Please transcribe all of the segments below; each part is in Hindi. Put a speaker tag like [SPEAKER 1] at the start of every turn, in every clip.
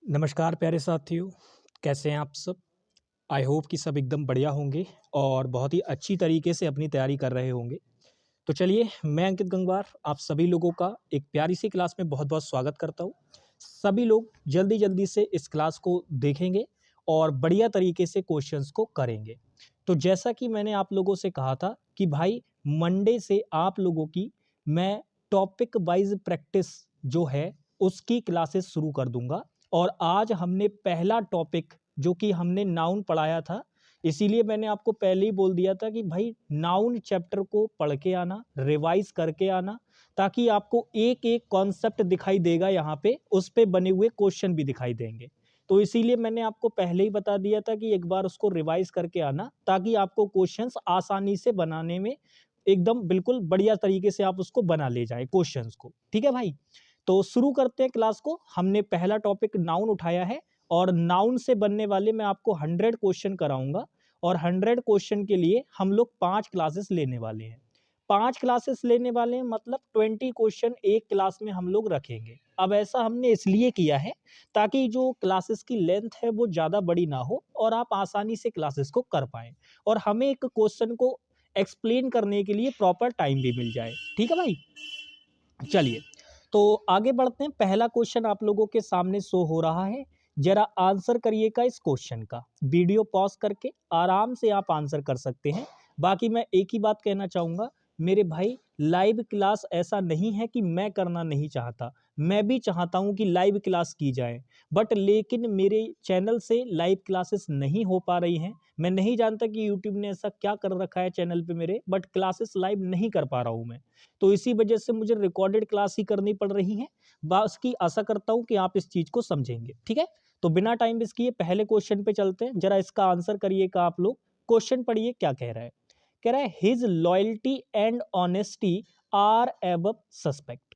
[SPEAKER 1] नमस्कार प्यारे साथियों, कैसे हैं आप सब? आई होप कि सब एकदम बढ़िया होंगे और बहुत ही अच्छी तरीके से अपनी तैयारी कर रहे होंगे। तो चलिए, मैं अंकित गंगवार आप सभी लोगों का एक प्यारी सी क्लास में बहुत-बहुत स्वागत करता हूँ। सभी लोग जल्दी-जल्दी से इस क्लास को देखेंगे और बढ़िया तरीके से क्वेश्चंस को करेंगे। तो जैसा कि मैंने आप लोगों से कहा था कि भाई मंडे से आप लोगों की मैं टॉपिक वाइज़ प्रैक्टिस जो है उसकी क्लासेस शुरू कर दूँगा और आज हमने पहला टॉपिक जो कि हमने नाउन पढ़ाया था, इसीलिए मैंने आपको पहले ही बोल दिया था कि भाई नाउन चैप्टर को पढ़ के आना, रिवाइज करके आना, ताकि आपको एक-एक कॉन्सेप्ट दिखाई देगा यहाँ पे, उस पे बने हुए क्वेश्चन भी दिखाई देंगे। तो इसीलिए मैंने आपको पहले ही बता दिया था कि एक बार उसको रिवाइज करके आना, ताकि आपको क्वेश्चंस आसानी से बनाने में एकदम बिल्कुल बढ़िया तरीके से आप उसको बना ले जाएँ क्वेश्चंस को। ठीक है भाई? तो शुरू करते हैं क्लास को। हमने पहला टॉपिक नाउन उठाया है और नाउन से बनने वाले मैं आपको 100 क्वेश्चन कराऊंगा और 100 क्वेश्चन के लिए हम लोग 5 क्लासेस लेने वाले हैं। 5 क्लासेस लेने वाले हैं मतलब 20 क्वेश्चन एक क्लास में हम लोग रखेंगे। अब ऐसा हमने इसलिए किया है ताकि जो क्लासेस की लेंथ है वो ज़्यादा बड़ी ना हो और आप आसानी से क्लासेस को कर पाएँ और हमें एक क्वेश्चन को एक्सप्लेन करने के लिए प्रॉपर टाइम भी मिल जाए। ठीक है भाई? चलिए, तो आगे बढ़ते हैं। पहला क्वेश्चन आप लोगों के सामने शो हो रहा है। ज़रा आंसर करिएगा इस क्वेश्चन का। वीडियो पॉज़ करके आराम से आप आंसर कर सकते हैं। बाकी मैं एक ही बात कहना चाहूँगा, मेरे भाई लाइव क्लास ऐसा नहीं है कि मैं करना नहीं चाहता। मैं भी चाहता हूँ कि लाइव क्लास की जाए, बट लेकिन मेरे चैनल से लाइव क्लासेस नहीं हो पा रही हैं। मैं नहीं जानता कि यूट्यूब ने ऐसा क्या कर रखा है चैनल पे मेरे, बट क्लासेस लाइव नहीं कर पा रहा हूँ मैं। तो इसी वजह से मुझे रिकॉर्डेड क्लास ही करनी पड़ रही है। बस की आशा करता हूँ कि आप इस चीज़ को समझेंगे। ठीक है? तो बिना टाइम वेस्ट किए पहले क्वेश्चन पे चलते हैं। ज़रा इसका आंसर करिएगा आप लोग। क्वेश्चन पढ़िए क्या कह रहा है। कह रहा है his loyalty and honesty are above suspect.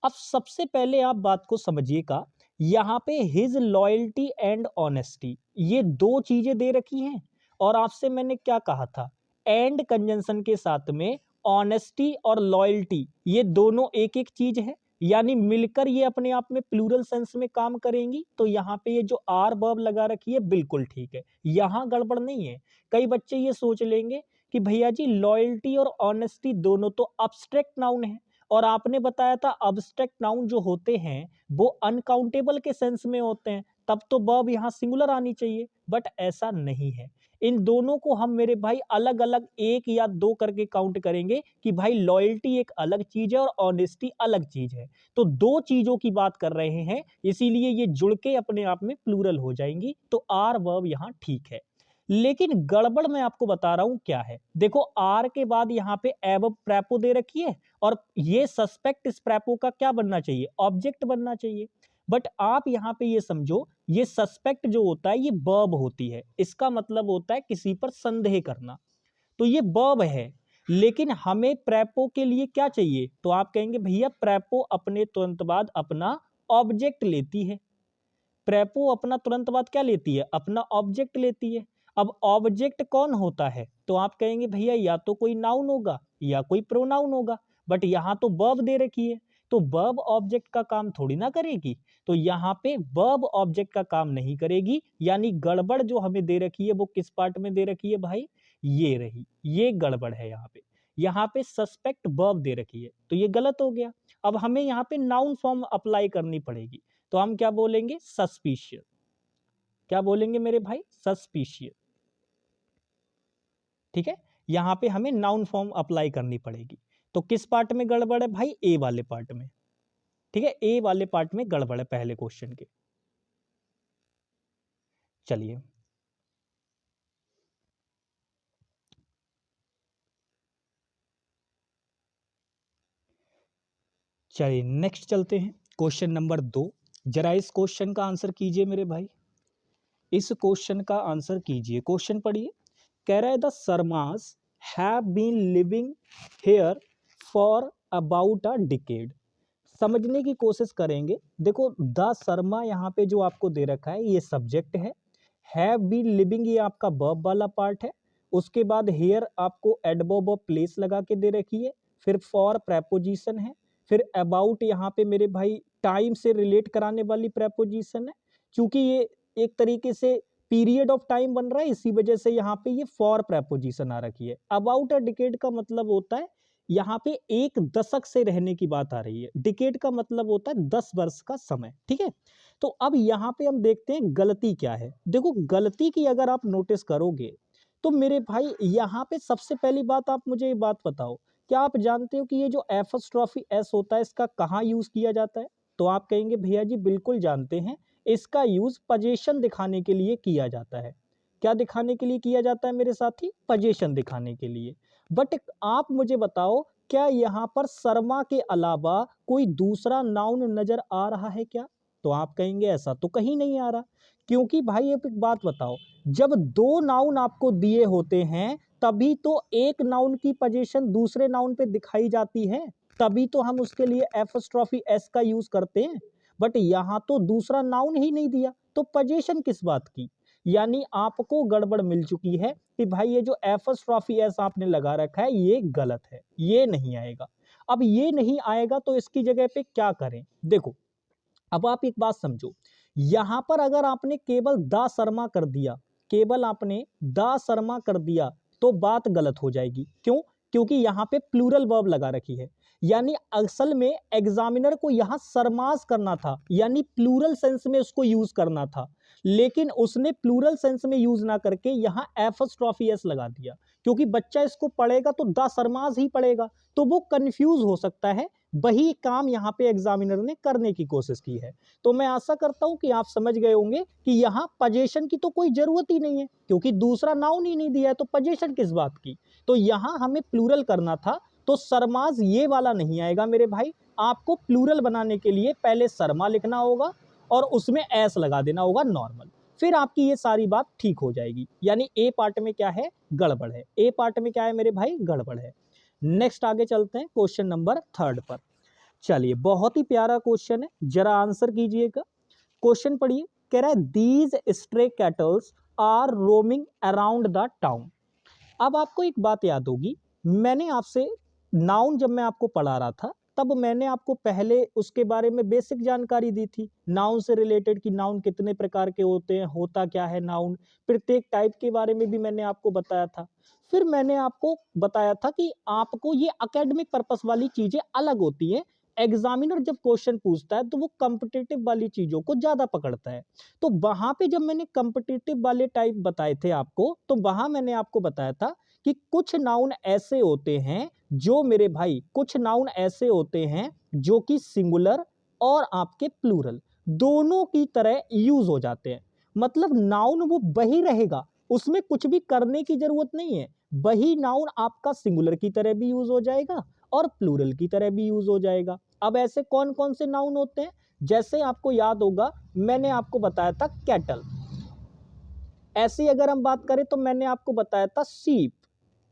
[SPEAKER 1] अब सबसे पहले आप बात को समझिएगा। यहाँ पे हिज लॉयल्टी एंड ऑनेस्टी ये दो चीजें दे रखी हैं और आपसे मैंने क्या कहा था, एंड कंजंक्शन के साथ में ऑनेस्टी और लॉयल्टी ये दोनों एक एक चीज है, यानी मिलकर ये अपने आप में प्लूरल सेंस में काम करेंगी। तो यहाँ पे ये जो आर वर्ब लगा रखी है बिल्कुल ठीक है, यहाँ गड़बड़ नहीं है। कई बच्चे ये सोच लेंगे कि भैया जी लॉयल्टी और ऑनेस्टी दोनों तो अब्स्ट्रैक्ट नाउन है और आपने बताया था अब्स्ट्रैक्ट नाउन जो होते हैं वो अनकाउंटेबल के सेंस में होते हैं, तब तो वर्ब यहाँ सिंगुलर आनी चाहिए, बट ऐसा नहीं है। इन दोनों को हम मेरे भाई अलग अलग एक या दो करके काउंट करेंगे कि भाई लॉयल्टी एक अलग चीज है और ऑनेस्टी अलग चीज है। तो दो चीजों की बात कर रहे हैं, इसीलिए ये जुड़ के अपने आप में प्लूरल हो जाएंगी। तो आर वर्ब यहाँ ठीक है, लेकिन गड़बड़ मैं आपको बता रहा हूं क्या है। देखो आर के बाद यहाँ पे एब प्रेपो दे रखी है और ये सस्पेक्ट इस प्रेपो का क्या बनना चाहिए, ऑब्जेक्ट बनना चाहिए। बट आप यहाँ पे ये समझो, ये सस्पेक्ट जो होता है ये वर्ब होती है, इसका मतलब होता है किसी पर संदेह करना। तो ये वर्ब है, लेकिन हमें प्रेपो के लिए क्या चाहिए, तो आप कहेंगे भैया प्रेपो अपने तुरंत बाद अपना ऑब्जेक्ट लेती है। प्रेपो अपना तुरंत बाद क्या लेती है, अपना ऑब्जेक्ट लेती है। अब ऑब्जेक्ट कौन होता है, तो आप कहेंगे भैया या तो कोई नाउन होगा या कोई प्रोनाउन होगा, बट यहाँ तो वर्ब दे रखी है, तो वर्ब ऑब्जेक्ट का काम थोड़ी ना करेगी। तो यहाँ पे वर्ब ऑब्जेक्ट का काम नहीं करेगी, यानी गड़बड़ जो हमें दे रखी है वो किस पार्ट में दे रखी है भाई, ये रही, ये गड़बड़ है यहाँ पे। यहाँ पे सस्पेक्ट वर्ब दे रखी है तो ये गलत हो गया। अब हमें यहाँ पे नाउन फॉर्म अप्लाई करनी पड़ेगी, तो हम क्या बोलेंगे, सस्पिशियस। क्या बोलेंगे मेरे भाई, सस्पिशियस। ठीक है, यहां पे हमें नाउन फॉर्म अप्लाई करनी पड़ेगी। तो किस पार्ट में गड़बड़ है भाई, ए वाले पार्ट में। ठीक है, ए वाले पार्ट में गड़बड़ है पहले क्वेश्चन के। चलिए चलिए नेक्स्ट चलते हैं, क्वेश्चन नंबर 2। जरा इस क्वेश्चन का आंसर कीजिए मेरे भाई, इस क्वेश्चन का आंसर कीजिए। क्वेश्चन पढ़िए। कह रहा है the Sharmas have been living here for about a decade. समझने की कोशिश करेंगे। देखो द शर्मा यहाँ पे जो आपको दे रखा है ये सब्जेक्ट है बीन लिविंग ये आपका वर्ब वाला पार्ट है। उसके बाद हेयर आपको एडवर्ब ऑफ प्लेस लगा के दे रखी है, फिर फॉर प्रेपोजिशन है, फिर अबाउट यहाँ पे मेरे भाई टाइम से रिलेट कराने वाली प्रेपोजिशन है, क्योंकि ये एक तरीके से पीरियड ऑफ टाइम बन रहा है, इसी वजह से यहाँ पे ये फॉर प्रेपोजिशन आ रखी है। अबाउट अ डिकेड का मतलब होता है यहाँ पे एक दशक से रहने की बात आ रही है। डिकेड का मतलब होता है 10 वर्ष का समय, ठीक है। तो अब यहाँ पे हम देखते हैं गलती क्या है। देखो गलती की अगर आप नोटिस करोगे तो मेरे भाई यहाँ पे सबसे पहली बात आप मुझे ये बात बताओ, क्या आप जानते हो कि ये जो एपॉस्ट्रोफी एस होता है इसका कहाँ यूज किया जाता है? तो आप कहेंगे भैया जी बिल्कुल जानते हैं, इसका यूज पोजीशन दिखाने के लिए किया जाता है। क्या दिखाने के लिए किया जाता है मेरे साथी? पोजीशन दिखाने के लिए। बट आप मुझे बताओ, क्या यहाँ पर शर्मा के अलावा कोई दूसरा नाउन नजर आ रहा है क्या? तो आप कहेंगे ऐसा तो कहीं नहीं आ रहा, क्योंकि भाई एक बात बताओ, जब दो नाउन आपको दिए होते हैं तभी तो एक नाउन की पोजीशन दूसरे नाउन पे दिखाई जाती है, तभी तो हम उसके लिए एपॉस्ट्रोफी एस का यूज करते हैं। बट यहाँ तो दूसरा नाउन ही नहीं दिया, तो पोजीशन किस बात की? यानी आपको गड़बड़ मिल चुकी है कि भाई ये जो एपॉस्ट्रोफी एस आपने लगा रखा है ये गलत है, ये नहीं आएगा। अब ये नहीं आएगा तो इसकी जगह पे क्या करें? देखो अब आप एक बात समझो, यहां पर अगर आपने केवल दा शर्मा कर दिया, केवल आपने दा शर्मा कर दिया तो बात गलत हो जाएगी। क्यों? क्योंकि यहाँ पे प्लूरल वर्ब लगा रखी है, यानी असल में एग्जामिनर को यहाँ सरमास करना था, यानी प्लूरल सेंस में उसको यूज करना था, लेकिन उसने प्लूरल सेंस में यूज ना करके यहाँ एपॉस्ट्रोफी एस लगा दिया। क्योंकि बच्चा इसको पढ़ेगा तो दा सरमास ही पढ़ेगा, तो वो कंफ्यूज हो सकता है। वही काम यहाँ पे एग्जामिनर ने करने की कोशिश की है। तो मैं आशा करता हूं कि आप समझ गए होंगे कि यहाँ पोजीशन की तो कोई जरूरत ही नहीं है, क्योंकि दूसरा नाउन ही नहीं दिया है, तो पोजीशन किस बात की? तो यहाँ हमें प्लूरल करना था, तो सरमाज ये वाला नहीं आएगा मेरे भाई। आपको प्लूरल बनाने के लिए पहले शर्मा लिखना होगा और उसमें एस लगा देना होगा नॉर्मल, फिर आपकी ये सारी बात ठीक हो जाएगी। यानी ए पार्ट में क्या है? गड़बड़ है। ए पार्ट में क्या है मेरे भाई? गड़बड़ है। नेक्स्ट आगे चलते हैं क्वेश्चन नंबर 3 पर। चलिए बहुत ही प्यारा क्वेश्चन है, जरा आंसर कीजिएगा। क्वेश्चन पढ़िए, कह रहा है these stray cattles are roaming around the town. अब आपको एक बात याद होगी, मैंने आपसे नाउन जब मैं आपको पढ़ा रहा था तब मैंने आपको पहले उसके बारे में बेसिक जानकारी दी थी, नाउन से रिलेटेड कि नाउन कितने प्रकार के होते हैं, होता क्या है नाउन, प्रत्येक टाइप के बारे में भी मैंने आपको बताया था। फिर मैंने आपको बताया था कि आपको ये एकेडमिक पर्पस वाली चीजें अलग होती हैं, एग्जामिनर जब क्वेश्चन पूछता है तो वो कॉम्पिटिटिव वाली चीजों को ज्यादा पकड़ता है। तो वहां पे जब मैंने कॉम्पिटिटिव वाले टाइप बताए थे आपको, तो वहां मैंने आपको बताया था कि कुछ नाउन ऐसे होते हैं जो मेरे भाई, कुछ नाउन ऐसे होते हैं जो कि सिंगुलर और आपके प्लूरल दोनों की तरह यूज हो जाते हैं। मतलब नाउन वो वही रहेगा, उसमें कुछ भी करने की जरूरत नहीं है। वही नाउन आपका सिंगुलर की तरह भी यूज हो जाएगा और प्लूरल की तरह भी यूज हो जाएगा। अब ऐसे कौन कौन से नाउन होते हैं? जैसे आपको याद होगा मैंने आपको बताया था कैटल, ऐसे अगर हम बात करें तो मैंने आपको बताया था सीप,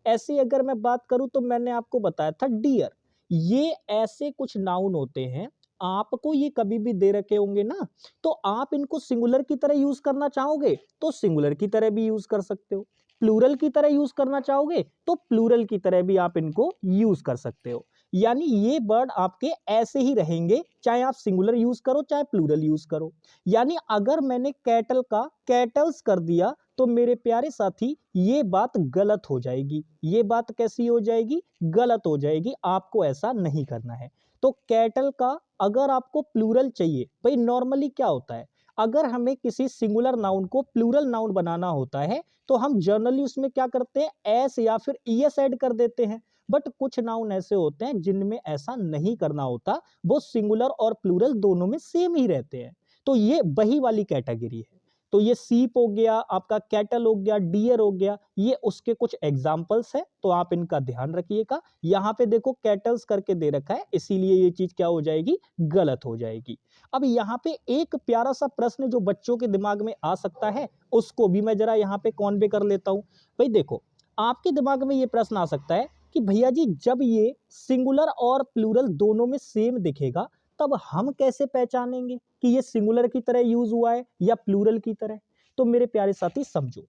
[SPEAKER 1] ऐसे अगर मैं बात करूं तो मैंने आपको बताया था डियर। ये ऐसे कुछ नाउन होते हैं, आपको ये कभी भी दे रखे होंगे ना, तो आप इनको सिंगुलर की तरह यूज करना चाहोगे तो सिंगुलर की तरह भी यूज कर सकते हो, प्लूरल की तरह यूज करना चाहोगे तो प्लूरल की तरह भी आप इनको यूज कर सकते हो। यानी ये वर्ड आपके ऐसे ही रहेंगे, चाहे आप सिंगुलर यूज करो चाहे प्लूरल यूज करो। यानी अगर मैंने कैटल का कैटल्स कर दिया तो मेरे प्यारे साथी ये बात गलत हो जाएगी। ये बात कैसी हो जाएगी? गलत हो जाएगी, आपको ऐसा नहीं करना है। तो कैटल का अगर आपको प्लूरल चाहिए, भाई नॉर्मली क्या होता है, अगर हमें किसी सिंगुलर नाउन को प्लूरल नाउन बनाना होता है तो हम जनरली उसमें क्या करते हैं, एस या फिर ईएस ऐड कर देते हैं। बट कुछ नाउन ऐसे होते हैं जिनमें ऐसा नहीं करना होता, वो सिंगुलर और प्लूरल दोनों में सेम ही रहते हैं। तो ये वही वाली कैटेगरी है। तो ये सीप हो गया, आपका कैटल हो गया, डियर हो गया, ये उसके कुछ एग्जाम्पल्स है, तो आप इनका ध्यान रखिएगा। यहाँ पे देखो कैटल्स करके दे रखा है, इसीलिए ये चीज क्या हो जाएगी? गलत हो जाएगी। अब यहाँ पे एक प्यारा सा प्रश्न जो बच्चों के दिमाग में आ सकता है, उसको भी मैं जरा यहाँ पे कॉन्वे कर लेता हूँ। भाई देखो, आपके दिमाग में ये प्रश्न आ सकता है कि भैया जी जब ये सिंगुलर और प्लूरल दोनों में सेम दिखेगा तब हम कैसे पहचानेंगे कि ये सिंगुलर की तरह यूज हुआ है या प्लूरल की तरह? तो मेरे प्यारे साथी समझो,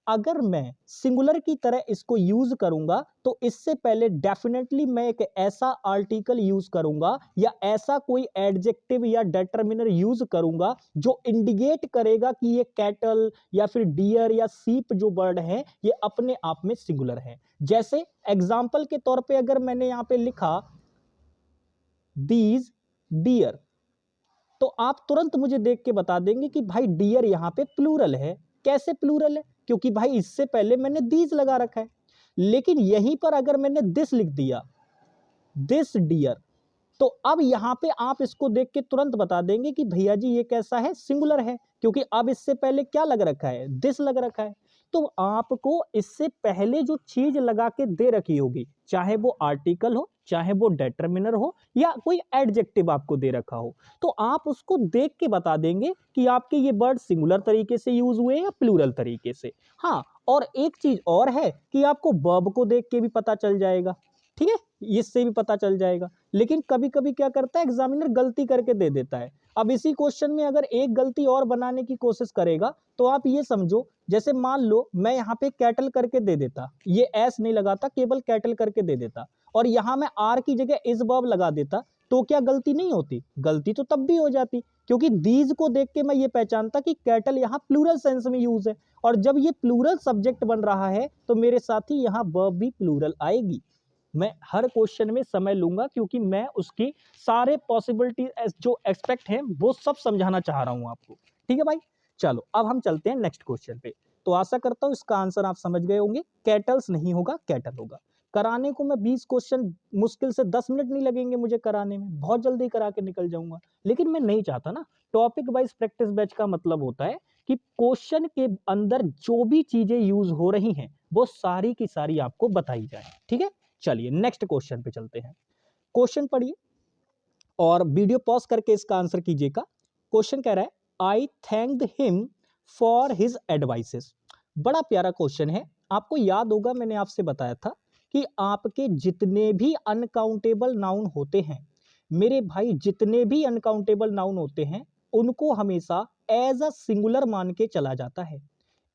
[SPEAKER 1] अगर मैं सिंगुलर की तरह इसको यूज करूंगा तो इससे पहले डेफिनेटली मैं एक ऐसा आर्टिकल यूज करूंगा या ऐसा कोई एडजेक्टिव या डिटरमिनर यूज करूंगा जो इंडिकेट करेगा कि ये कैटल या फिर डियर या सीप जो बर्ड है ये अपने आप में सिंगुलर है। जैसे एग्जाम्पल के तौर पे अगर मैंने यहां पे लिखा दीज डियर, तो आप तुरंत मुझे देख के बता देंगे कि भाई डियर यहां पे प्लूरल है। कैसे प्लूरल है? क्योंकि भाई इससे पहले मैंने दीज लगा रखा है। लेकिन यहीं पर अगर मैंने दिस लिख दिया, दिस डियर, तो अब यहां पे आप इसको देख के तुरंत बता देंगे कि भैया जी ये कैसा है, सिंगुलर है, क्योंकि अब इससे पहले क्या लग रखा है, दिस लग रखा है। तो आपको इससे पहले जो चीज लगा के दे रखी होगी, चाहे वो आर्टिकल हो, चाहे वो डिटरमिनर हो, या कोई एडजेक्टिव आपको दे रखा हो, तो आप उसको देख के बता देंगे कि आपके ये वर्ड सिंगुलर तरीके से यूज हुए या प्लूरल तरीके से। हाँ, और एक चीज और है कि आपको वर्ब को देख के भी पता चल जाएगा, ठीक है, इससे भी पता चल जाएगा। लेकिन कभी कभी क्या करता है एग्जामिनर, गलती करके दे देता है। अब इसी क्वेश्चन में अगर एक गलती और बनाने की कोशिश करेगा तो आप ये समझो, जैसे मान लो मैं यहाँ पे कैटल करके दे देता, ये एस नहीं लगाता, केवल कैटल करके दे देता, और यहाँ मैं आर की जगह इज वर्ब लगा देता, तो क्या गलती नहीं होती? गलती तो तब भी हो जाती, क्योंकि दीज को देख के मैं ये पहचानता कि कैटल यहाँ प्लूरल सेंस में यूज है, और जब ये प्लूरल सब्जेक्ट बन रहा है तो मेरे साथ ही यहाँ वर्ब भी प्लूरल आएगी। मैं हर क्वेश्चन में समय लूंगा क्योंकि मैं उसकी सारे पॉसिबिलिटी जो एक्सपेक्ट हैं वो सब समझाना चाह रहा हूं आपको। ठीक है भाई, चलो अब हम चलते हैं नेक्स्ट क्वेश्चन पे। तो आशा करता हूं इसका आंसर आप समझ गए होंगे, कैटल्स नहीं होगा, कैटल होगा। कराने को मैं 20 क्वेश्चन, मुश्किल से 10 मिनट नहीं लगेंगे मुझे कराने में, बहुत जल्दी करा के निकल जाऊंगा। लेकिन मैं नहीं चाहता ना, टॉपिक वाइज प्रैक्टिस बैच का मतलब होता है कि क्वेश्चन के अंदर जो भी चीजें यूज हो रही हैं वो सारी की सारी आपको बताई जाए। ठीक है, चलिए नेक्स्ट क्वेश्चन पे चलते हैं। क्वेश्चन पढ़िए और वीडियो पॉज करके इसका आंसर कीजिएगा। क्वेश्चन कह रहा है I thanked him for his advices. बड़ा प्यारा क्वेश्चन है। आपको याद होगा मैंने आपसे बताया था कि आपके जितने भी अनकाउंटेबल नाउन होते हैं, मेरे भाई जितने भी अनकाउंटेबल नाउन होते हैं उनको हमेशा एज अ सिंगुलर मान के चला जाता है,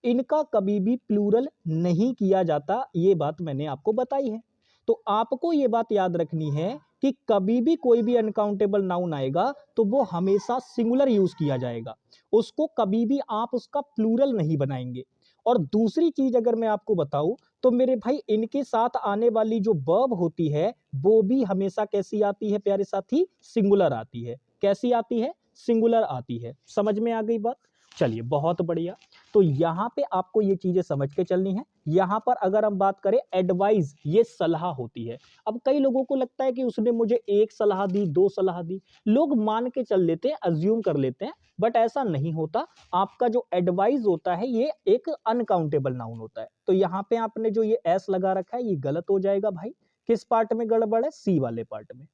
[SPEAKER 1] इनका कभी भी प्लूरल नहीं किया जाता। ये बात मैंने आपको बताई है। तो आपको ये बात याद रखनी है कि कभी भी कोई भी अनकाउंटेबल नाउन आएगा तो वो हमेशा सिंगुलर यूज किया जाएगा, उसको कभी भी आप उसका प्लूरल नहीं बनाएंगे। और दूसरी चीज अगर मैं आपको बताऊं तो मेरे भाई इनके साथ आने वाली जो वर्ब होती है वो भी हमेशा कैसी आती है प्यारे साथी? सिंगुलर आती है। कैसी आती है? सिंगुलर आती है। समझ में आ गई बात? चलिए बहुत बढ़िया। तो यहां पे आपको ये चीजें समझ के चलनी है। यहां पर अगर हम बात करें एडवाइस, ये सलाह होती है। अब कई लोगों को लगता है कि उसने मुझे एक सलाह दी, दो सलाह दी, लोग मान के चल लेते हैं, अज्यूम कर लेते हैं, बट ऐसा नहीं होता। आपका जो एडवाइस होता है ये एक अनकाउंटेबल नाउन होता है। तो यहाँ पे आपने जो ये एस लगा रखा है ये गलत हो जाएगा भाई। किस पार्ट में गड़बड़ है? सी वाले पार्ट में।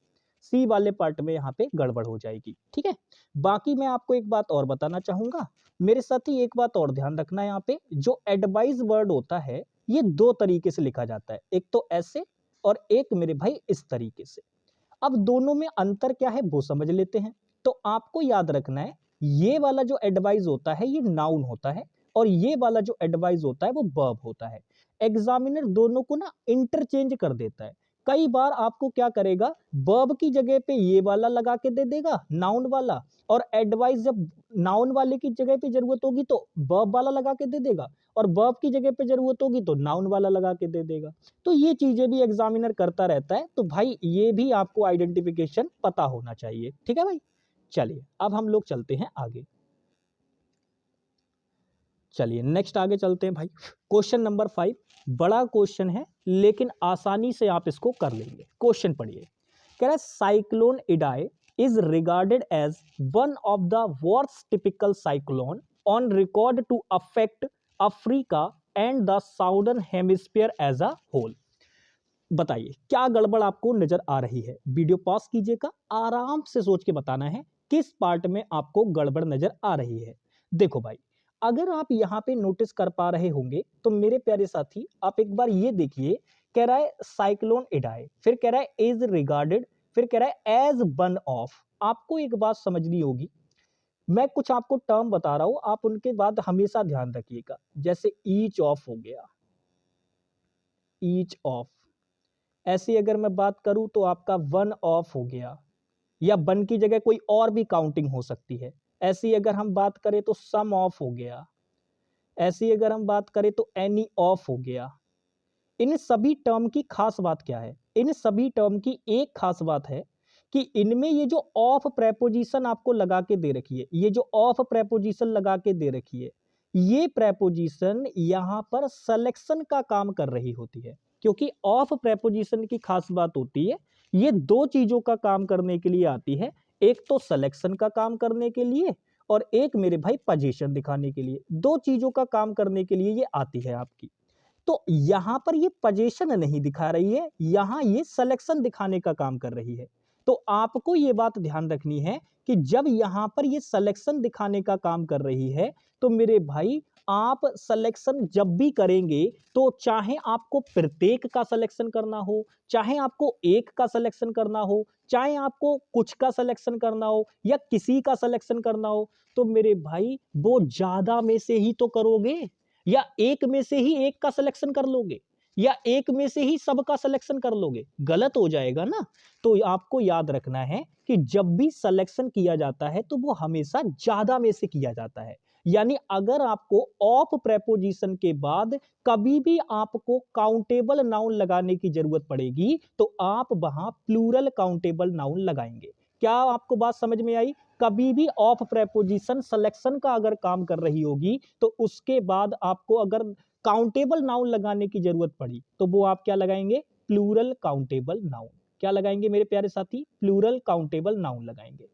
[SPEAKER 1] सी वाले पार्ट में यहाँ पे गड़बड़ हो जाएगी। ठीक है, बाकी मैं आपको एक बात और बताना चाहूंगा, मेरे साथ ही एक बात और ध्यान रखना है। यहाँ पे जो एडवाइस वर्ड होता है ये दो तरीके से लिखा जाता है, एक तो ऐसे और एक मेरे भाई इस तरीके से। अब दोनों में अंतर क्या है वो समझ लेते हैं। तो आपको याद रखना है ये वाला जो एडवाइस होता है ये नाउन होता है, और ये वाला जो एडवाइस होता है वो वर्ब होता है। एग्जामिनर दोनों को ना इंटरचेंज कर देता है। कई बार आपको क्या करेगा, वर्ब की जगह पे ये वाला लगा के दे देगा, नाउन वाला, और एडवाइस जब नाउन वाले की जगह पे जरूरत होगी तो वर्ब वाला लगा के दे देगा, और वर्ब की जगह पे जरूरत होगी तो नाउन वाला लगा के दे देगा। तो ये चीजें भी एग्जामिनर करता रहता है, तो भाई ये भी आपको आइडेंटिफिकेशन पता होना चाहिए। ठीक है भाई, चलिए अब हम लोग चलते हैं आगे। चलिए नेक्स्ट आगे चलते हैं भाई। क्वेश्चन नंबर 5, बड़ा क्वेश्चन है लेकिन आसानी से आप इसको कर लेंगे। क्वेश्चन पढ़िए, कह रहा है cyclone Idai is regarded as one of the worst typical cyclone on record to affect Africa and the southern hemisphere as a whole. बताइए क्या गड़बड़ आपको नजर आ रही है? वीडियो पॉज कीजिएगा, आराम से सोच के बताना है किस पार्ट में आपको गड़बड़ नजर आ रही है। देखो भाई, अगर आप यहाँ पे नोटिस कर पा रहे होंगे तो मेरे प्यारे साथी आप एक बार ये देखिए, कह रहा है साइक्लोन इडाई, फिर कह रहा है इज रिगार्डेड, फिर कह रहा है एज वन ऑफ। आपको एक बात समझनी होगी, मैं कुछ आपको टर्म बता रहा हूं, आप उनके बाद हमेशा ध्यान रखिएगा। जैसे ईच ऑफ हो गया, ईच ऑफ। ऐसी अगर मैं बात करूं तो आपका वन ऑफ हो गया, या वन की जगह कोई और भी काउंटिंग हो सकती है। ऐसी अगर हम बात करें तो सम ऑफ हो गया। ऐसी अगर हम बात करें तो एनी ऑफ हो गया। इन सभी टर्म की खास बात क्या है? इन सभी टर्म की एक खास बात है कि इनमें ये जो ऑफ प्रेपोजिशन आपको लगा के दे रखी है, ये जो ऑफ प्रेपोजिशन लगा के दे रखी है, ये प्रेपोजिशन यहां पर सिलेक्शन का काम कर रही होती है। क्योंकि ऑफ प्रेपोजिशन की खास बात होती है, ये दो चीजों का काम करने के लिए आती है। एक तो सिलेक्शन का काम करने के लिए, और एक मेरे भाई पोजीशन दिखाने के लिए। दो चीजों का काम करने के लिए ये आती है आपकी। तो यहां पर ये पोजीशन नहीं दिखा रही है, यहां ये सिलेक्शन दिखाने का काम कर रही है। तो आपको ये बात ध्यान रखनी है कि जब यहां पर ये सिलेक्शन दिखाने का काम कर रही है, तो मेरे भाई आप सिलेक्शन जब भी करेंगे, तो चाहे आपको प्रत्येक का सिलेक्शन करना हो, चाहे आपको एक का सिलेक्शन करना हो, चाहे आपको कुछ का सिलेक्शन करना हो, या किसी का सिलेक्शन करना हो, तो मेरे भाई वो ज्यादा में से ही तो करोगे, या एक में से ही एक का सिलेक्शन कर लोगे, या एक में से ही सबका सिलेक्शन कर लोगे? गलत हो जाएगा ना। तो आपको याद रखना है कि जब भी सिलेक्शन किया जाता है तो वो हमेशा ज्यादा में से किया जाता है। यानी अगर आपको ऑफ प्रेपोजिशन के बाद कभी भी आपको काउंटेबल नाउन लगाने की जरूरत पड़ेगी, तो आप वहां प्लूरल काउंटेबल नाउन लगाएंगे। क्या आपको बात समझ में आई? कभी भी ऑफ प्रेपोजिशन सिलेक्शन का अगर काम कर रही होगी, तो उसके बाद आपको अगर काउंटेबल नाउन लगाने की जरूरत पड़ी, तो वो आप क्या लगाएंगे? Plural countable noun. क्या लगाएंगे मेरे प्यारे साथी? प्लूरल काउंटेबल नाउन लगाएंगे।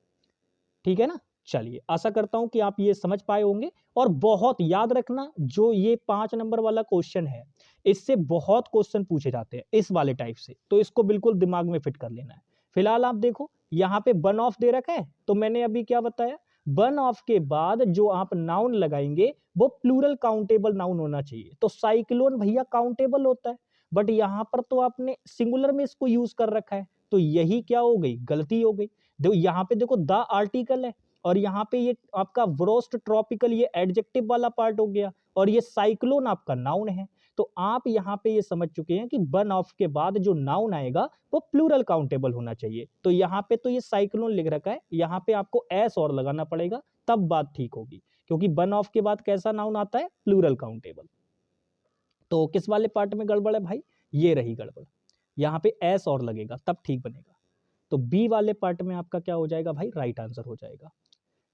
[SPEAKER 1] ठीक है ना? चलिए, आशा करता हूं कि आप ये समझ पाए होंगे। और बहुत याद रखना, जो ये 5 नंबर वाला क्वेश्चन है, इससे बहुत क्वेश्चन पूछे जाते हैं इस वाले टाइप से, तो इसको बिल्कुल दिमाग में फिट कर लेना है। फिलहाल आप देखो, यहाँ पे वन ऑफ दे रखा है, तो मैंने अभी क्या बताया? वन ऑफ के बाद जो आप नाउन लगाएंगे वो प्लूरल काउंटेबल नाउन होना चाहिए। तो साइक्लोन भैया काउंटेबल होता है, बट यहां पर तो आपने सिंगुलर में इसको यूज कर रखा है, तो यही क्या हो गई? गलती हो गई। देखो यहाँ पे, देखो द आर्टिकल है, और यहाँ पे ये आपका व्रोस्ट ट्रॉपिकल, ये एडजेक्टिव वाला पार्ट हो गया, और ये साइक्लोन आपका नाउन है। तो आप यहाँ पे ये समझ चुके हैं कि वन ऑफ के बाद जो नाउन आएगा वो प्लूरल काउंटेबल होना चाहिए। तो यहाँ पे तो ये साइक्लोन लिख रखा है, यहाँ पे आपको एस और लगाना पड़ेगा, तब बात ठीक होगी। क्योंकि वन ऑफ के बाद कैसा नाउन आता है? Plural countable. तो किस वाले पार्ट में गड़बड़ है भाई? ये रही गड़बड़, यहाँ पे एस और लगेगा तब ठीक बनेगा। तो बी वाले पार्ट में आपका क्या हो जाएगा भाई? राइट आंसर हो जाएगा।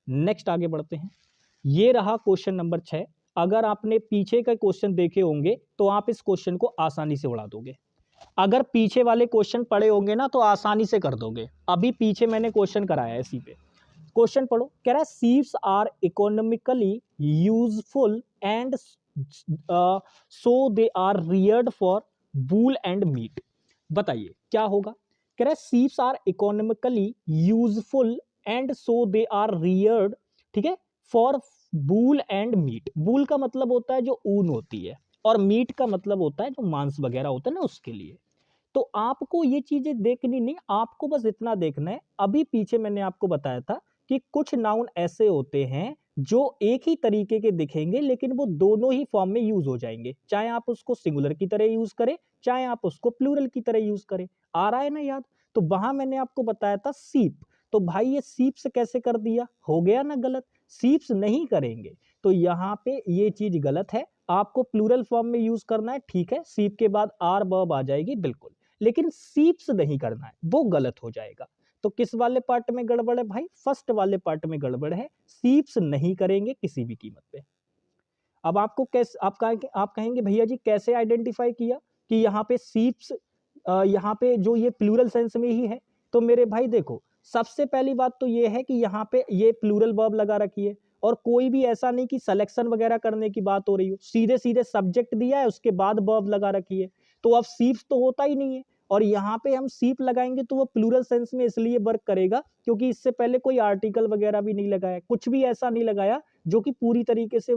[SPEAKER 1] नेक्स्ट आगे बढ़ते हैं। ये रहा क्वेश्चन नंबर 6। अगर आपने पीछे का क्वेश्चन देखे होंगे तो आप इस क्वेश्चन को आसानी से उड़ा दोगे। अगर पीछे वाले क्वेश्चन पढ़े होंगे ना तो आसानी से कर दोगे। अभी पीछे मैंने क्वेश्चन कराया है, इसी पे क्वेश्चन पढ़ो। कह रहा है सीव्स are economically useful and so they are reared for wool and meat. बताइए क्या होगा? कह रहा है सीव्स are economically useful and so they are reared, ठीक है, for wool and meat. Wool का मतलब होता है जो ऊन होती है, और मीट का मतलब होता है जो मांस वगैरह होता है ना, उसके लिए। तो आपको ये चीजें देखनी नहीं, आपको बस इतना देखना है। अभी पीछे मैंने आपको बताया था कि कुछ नाउन ऐसे होते हैं जो एक ही तरीके के दिखेंगे, लेकिन वो दोनों ही फॉर्म में यूज हो जाएंगे, चाहे आप उसको सिंगुलर की तरह यूज करें, चाहे आप उसको प्लूरल की तरह यूज करें। आ रहा है ना याद? तो वहां मैंने आपको बताया था सीप। तो भाई ये सीप से कैसे कर दिया? हो गया ना गलत। सीप्स नहीं करेंगे, तो यहाँ पे ये चीज गलत है। आपको प्लूरल फॉर्म में यूज करना है, ठीक है, सीप के बाद आर वर्ब आ जाएगी बिल्कुल, लेकिन सीप्स नहीं करना है, वो गलत हो जाएगा। तो किस वाले पार्ट में गड़बड़ है भाई? फर्स्ट वाले पार्ट में गड़बड़ है, सीप्स नहीं करेंगे किसी भी कीमत पे। अब आपको कैसे, आप कहेंगे भैया जी कैसे आइडेंटिफाई किया कि यहाँ पे सीप्स, यहाँ पे जो ये प्लूरल सेंस में ही है? तो मेरे भाई देखो, सबसे पहली बात तो ये है कि यहाँ पे ये प्लूरल वर्ब लगा रखी है, और कोई भी ऐसा नहीं कि सिलेक्शन वगैरह करने की बात हो रही हो, सीधे सीधे सब्जेक्ट दिया है, उसके बाद वर्ब लगा रखी है। तो अब सीप्स तो होता ही नहीं है, और यहाँ पे हम सीप लगाएंगे तो वो प्लूरल सेंस में इसलिए वर्क करेगा क्योंकि इससे पहले कोई आर्टिकल वगैरह भी नहीं लगाया, कुछ भी ऐसा नहीं लगाया जो कि पूरी तरीके से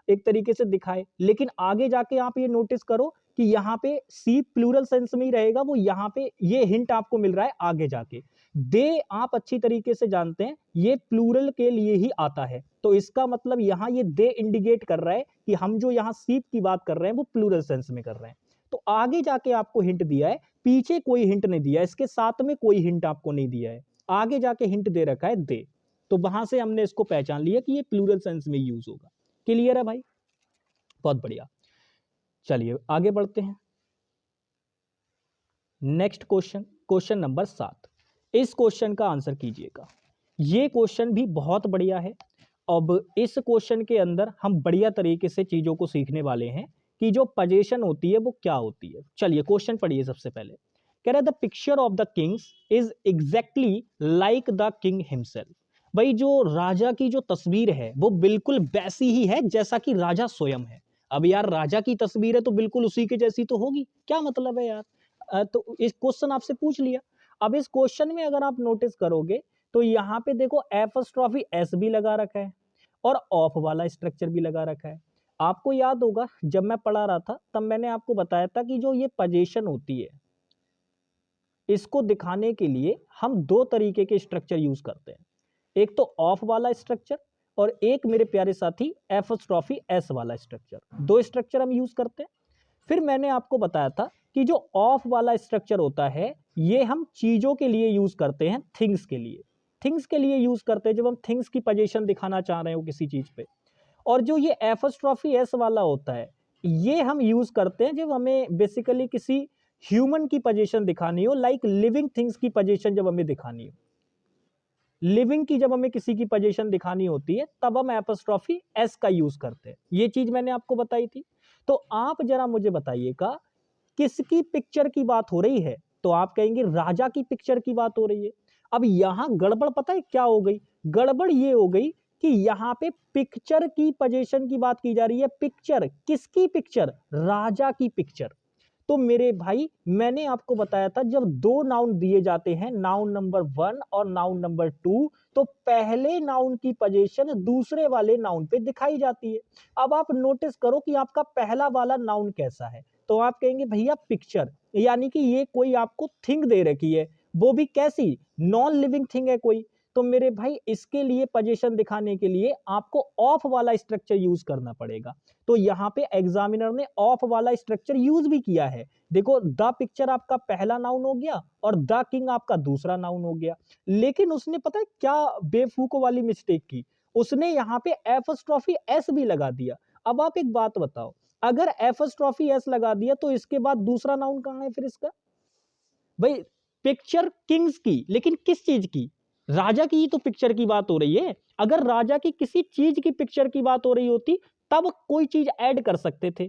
[SPEAKER 1] एक तरीके से दिखाए। लेकिन आगे जाके आप ये नोटिस करो कि यहाँ पे सी प्लूरल सेंस में ही रहेगा, वो यहाँ पे ये हिंट आपको मिल रहा है आगे जाके। दे आप अच्छी तरीके से जानते हैं ये प्लूरल के लिए ही आता है, तो इसका मतलब यहां ये दे इंडिकेट कर रहा है कि हम जो यहां शीप की बात कर रहे हैं वो प्लूरल सेंस में कर रहे हैं। तो आगे जाके आपको हिंट दिया है, पीछे कोई हिंट नहीं दिया, इसके साथ में कोई हिंट आपको नहीं दिया है, आगे जाके हिंट दे रखा है दे, तो वहां से हमने इसको पहचान लिया कि ये प्लूरल सेंस में यूज होगा। क्लियर है भाई? बहुत बढ़िया। चलिए आगे बढ़ते हैं। Next question, question number 7। इस क्वेश्चन का आंसर कीजिएगा। ये क्वेश्चन भी बहुत बढ़िया है। अब इस क्वेश्चन के अंदर हम बढ़िया तरीके से चीजों को सीखने वाले हैं कि जो पोजीशन होती है वो क्या होती है। चलिए क्वेश्चन पढ़िए। सबसे पहले कह रहा है the picture of the Kings is exactly like the king himself. भाई जो राजा की जो तस्वीर है वो बिल्कुल वैसी ही है जैसा कि राजा स्वयं है। अब यार राजा की तस्वीर है तो बिल्कुल उसी के जैसी तो होगी, क्या मतलब है यार? तो इस क्वेश्चन आपसे पूछ लिया। अब इस क्वेश्चन में अगर आप नोटिस करोगे तो यहाँ पे देखो एपॉस्ट्रोफी एस भी लगा रखा है और ऑफ वाला स्ट्रक्चर भी लगा रखा है। आपको याद होगा जब मैं पढ़ा रहा था तब मैंने आपको बताया था कि जो ये पोजीशन होती है इसको दिखाने के लिए हम दो तरीके के स्ट्रक्चर यूज करते हैं, एक तो ऑफ वाला स्ट्रक्चर और एक मेरे प्यारे साथी एपॉस्ट्रोफी एस वाला स्ट्रक्चर। दो स्ट्रक्चर हम यूज करते हैं। फिर मैंने आपको बताया था कि जो ऑफ वाला स्ट्रक्चर होता है ये हम चीजों के लिए यूज करते हैं, थिंग्स के लिए, थिंग्स के लिए यूज करते हैं जब हम थिंग्स की पोजीशन दिखाना चाह रहे हो किसी चीज पे। और जो ये एपॉस्ट्रोफी एस वाला होता है ये हम यूज करते हैं जब हमें बेसिकली किसी ह्यूमन की पोजीशन दिखानी हो, लाइक लिविंग थिंग्स की पोजीशन जब हमें दिखानी हो, लिविंग की जब हमें किसी की पोजीशन दिखानी होती है तब हम एपॉस्ट्रोफी एस का यूज करते हैं। ये चीज मैंने आपको बताई थी। तो आप जरा मुझे बताइएगा किसकी पिक्चर की बात हो रही है? तो आप कहेंगे राजा की पिक्चर की बात हो रही है। अब यहां गड़बड़ पता है क्या हो गई? गड़बड़ ये हो गई कि यहां पे पिक्चर की पोजीशन की बात की जा रही है। पिक्चर किसकी पिक्चर? राजा की पिक्चर। तो मेरे भाई मैंने आपको बताया था जब दो नाउन दिए जाते हैं, नाउन नंबर 1 और नाउन नंबर 2, तो पहले नाउन की पोजीशन दूसरे वाले नाउन पे दिखाई जाती है। अब आप नोटिस करो कि आपका पहला वाला नाउन कैसा है। तो आप कहेंगे भैया पिक्चर, यानी कि ये कोई आपको थिंग दे रखी है, वो भी कैसी? नॉन लिविंग थिंग है कोई। तो मेरे भाई इसके लिए पोजीशन दिखाने के लिए आपको ऑफ वाला स्ट्रक्चर यूज करना पड़ेगा। तो यहाँ पे एग्जामिनर ने ऑफ वाला स्ट्रक्चर यूज भी किया है। देखो द पिक्चर आपका पहला नाउन हो गया और द किंग आपका दूसरा नाउन हो गया। लेकिन उसने पता है क्या बेवकूफों वाली मिस्टेक की? उसने यहाँ पे एपॉस्ट्रोफी एस भी लगा दिया। अब आप एक बात बताओ, अगर एपॉस्ट्रोफी एस लगा दिया तो इसके बाद दूसरा नाउन कहां है फिर इसका? भाई पिक्चर किंग्स की, लेकिन किस चीज की? राजा की ही तो पिक्चर की बात हो रही है। अगर राजा की किसी चीज की पिक्चर की बात हो रही होती तब कोई चीज ऐड कर सकते थे,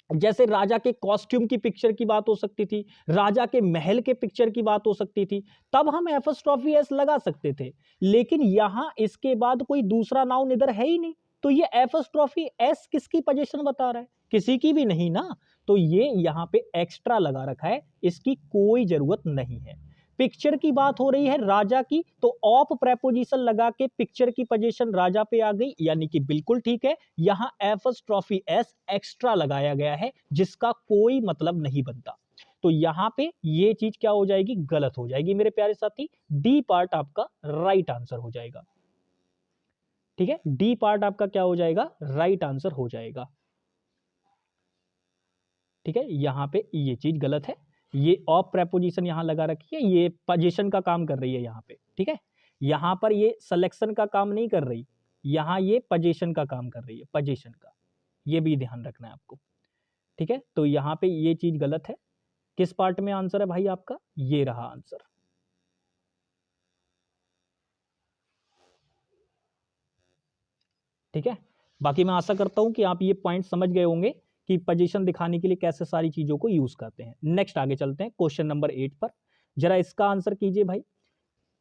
[SPEAKER 1] जैसे राजा के कॉस्ट्यूम की पिक्चर की बात हो सकती थी, राजा के महल के पिक्चर की बात हो सकती थी, तब हम एपॉस्ट्रोफी एस लगा सकते थे। लेकिन यहां इसके बाद कोई दूसरा नाउन इधर है ही नहीं, तो ये एपॉस्ट्रोफी एस किसकी पोजीशन बता रहा है? किसी की भी नहीं ना। तो ये यहाँ पे एक्स्ट्रा लगा रखा है, इसकी कोई जरूरत नहीं है। पिक्चर की बात हो रही है राजा की, तो ऑफ प्रेपोजिशन लगा के पिक्चर की पोजीशन राजा पे आ गई, यानी कि बिल्कुल ठीक है। यहां एपॉस्ट्रोफी एस एक्स्ट्रा लगाया गया है जिसका कोई मतलब नहीं बनता। तो यहां पे ये चीज क्या हो जाएगी? गलत हो जाएगी मेरे प्यारे साथी। डी पार्ट आपका राइट आंसर हो जाएगा। ठीक है, डी पार्ट आपका क्या हो जाएगा? राइट आंसर हो जाएगा। ठीक है, यहां पे ये चीज गलत है। ये ऑफ प्रेपोजिशन यहां लगा रखी है, ये पोजीशन का काम कर रही है यहां पे। ठीक है, यहां पर ये सिलेक्शन का काम नहीं कर रही, यहां ये पोजीशन का काम कर रही है, पोजीशन का। ये भी ध्यान रखना है आपको। ठीक है, तो यहां पे ये चीज गलत है। किस पार्ट में आंसर है भाई आपका? ये रहा आंसर। ठीक है, बाकी मैं आशा करता हूं कि आप ये पॉइंट समझ गए होंगे कि पोजीशन दिखाने के लिए कैसे सारी चीजों को यूज करते हैं। नेक्स्ट आगे चलते हैं क्वेश्चन नंबर 8 पर। जरा इसका आंसर कीजिए भाई।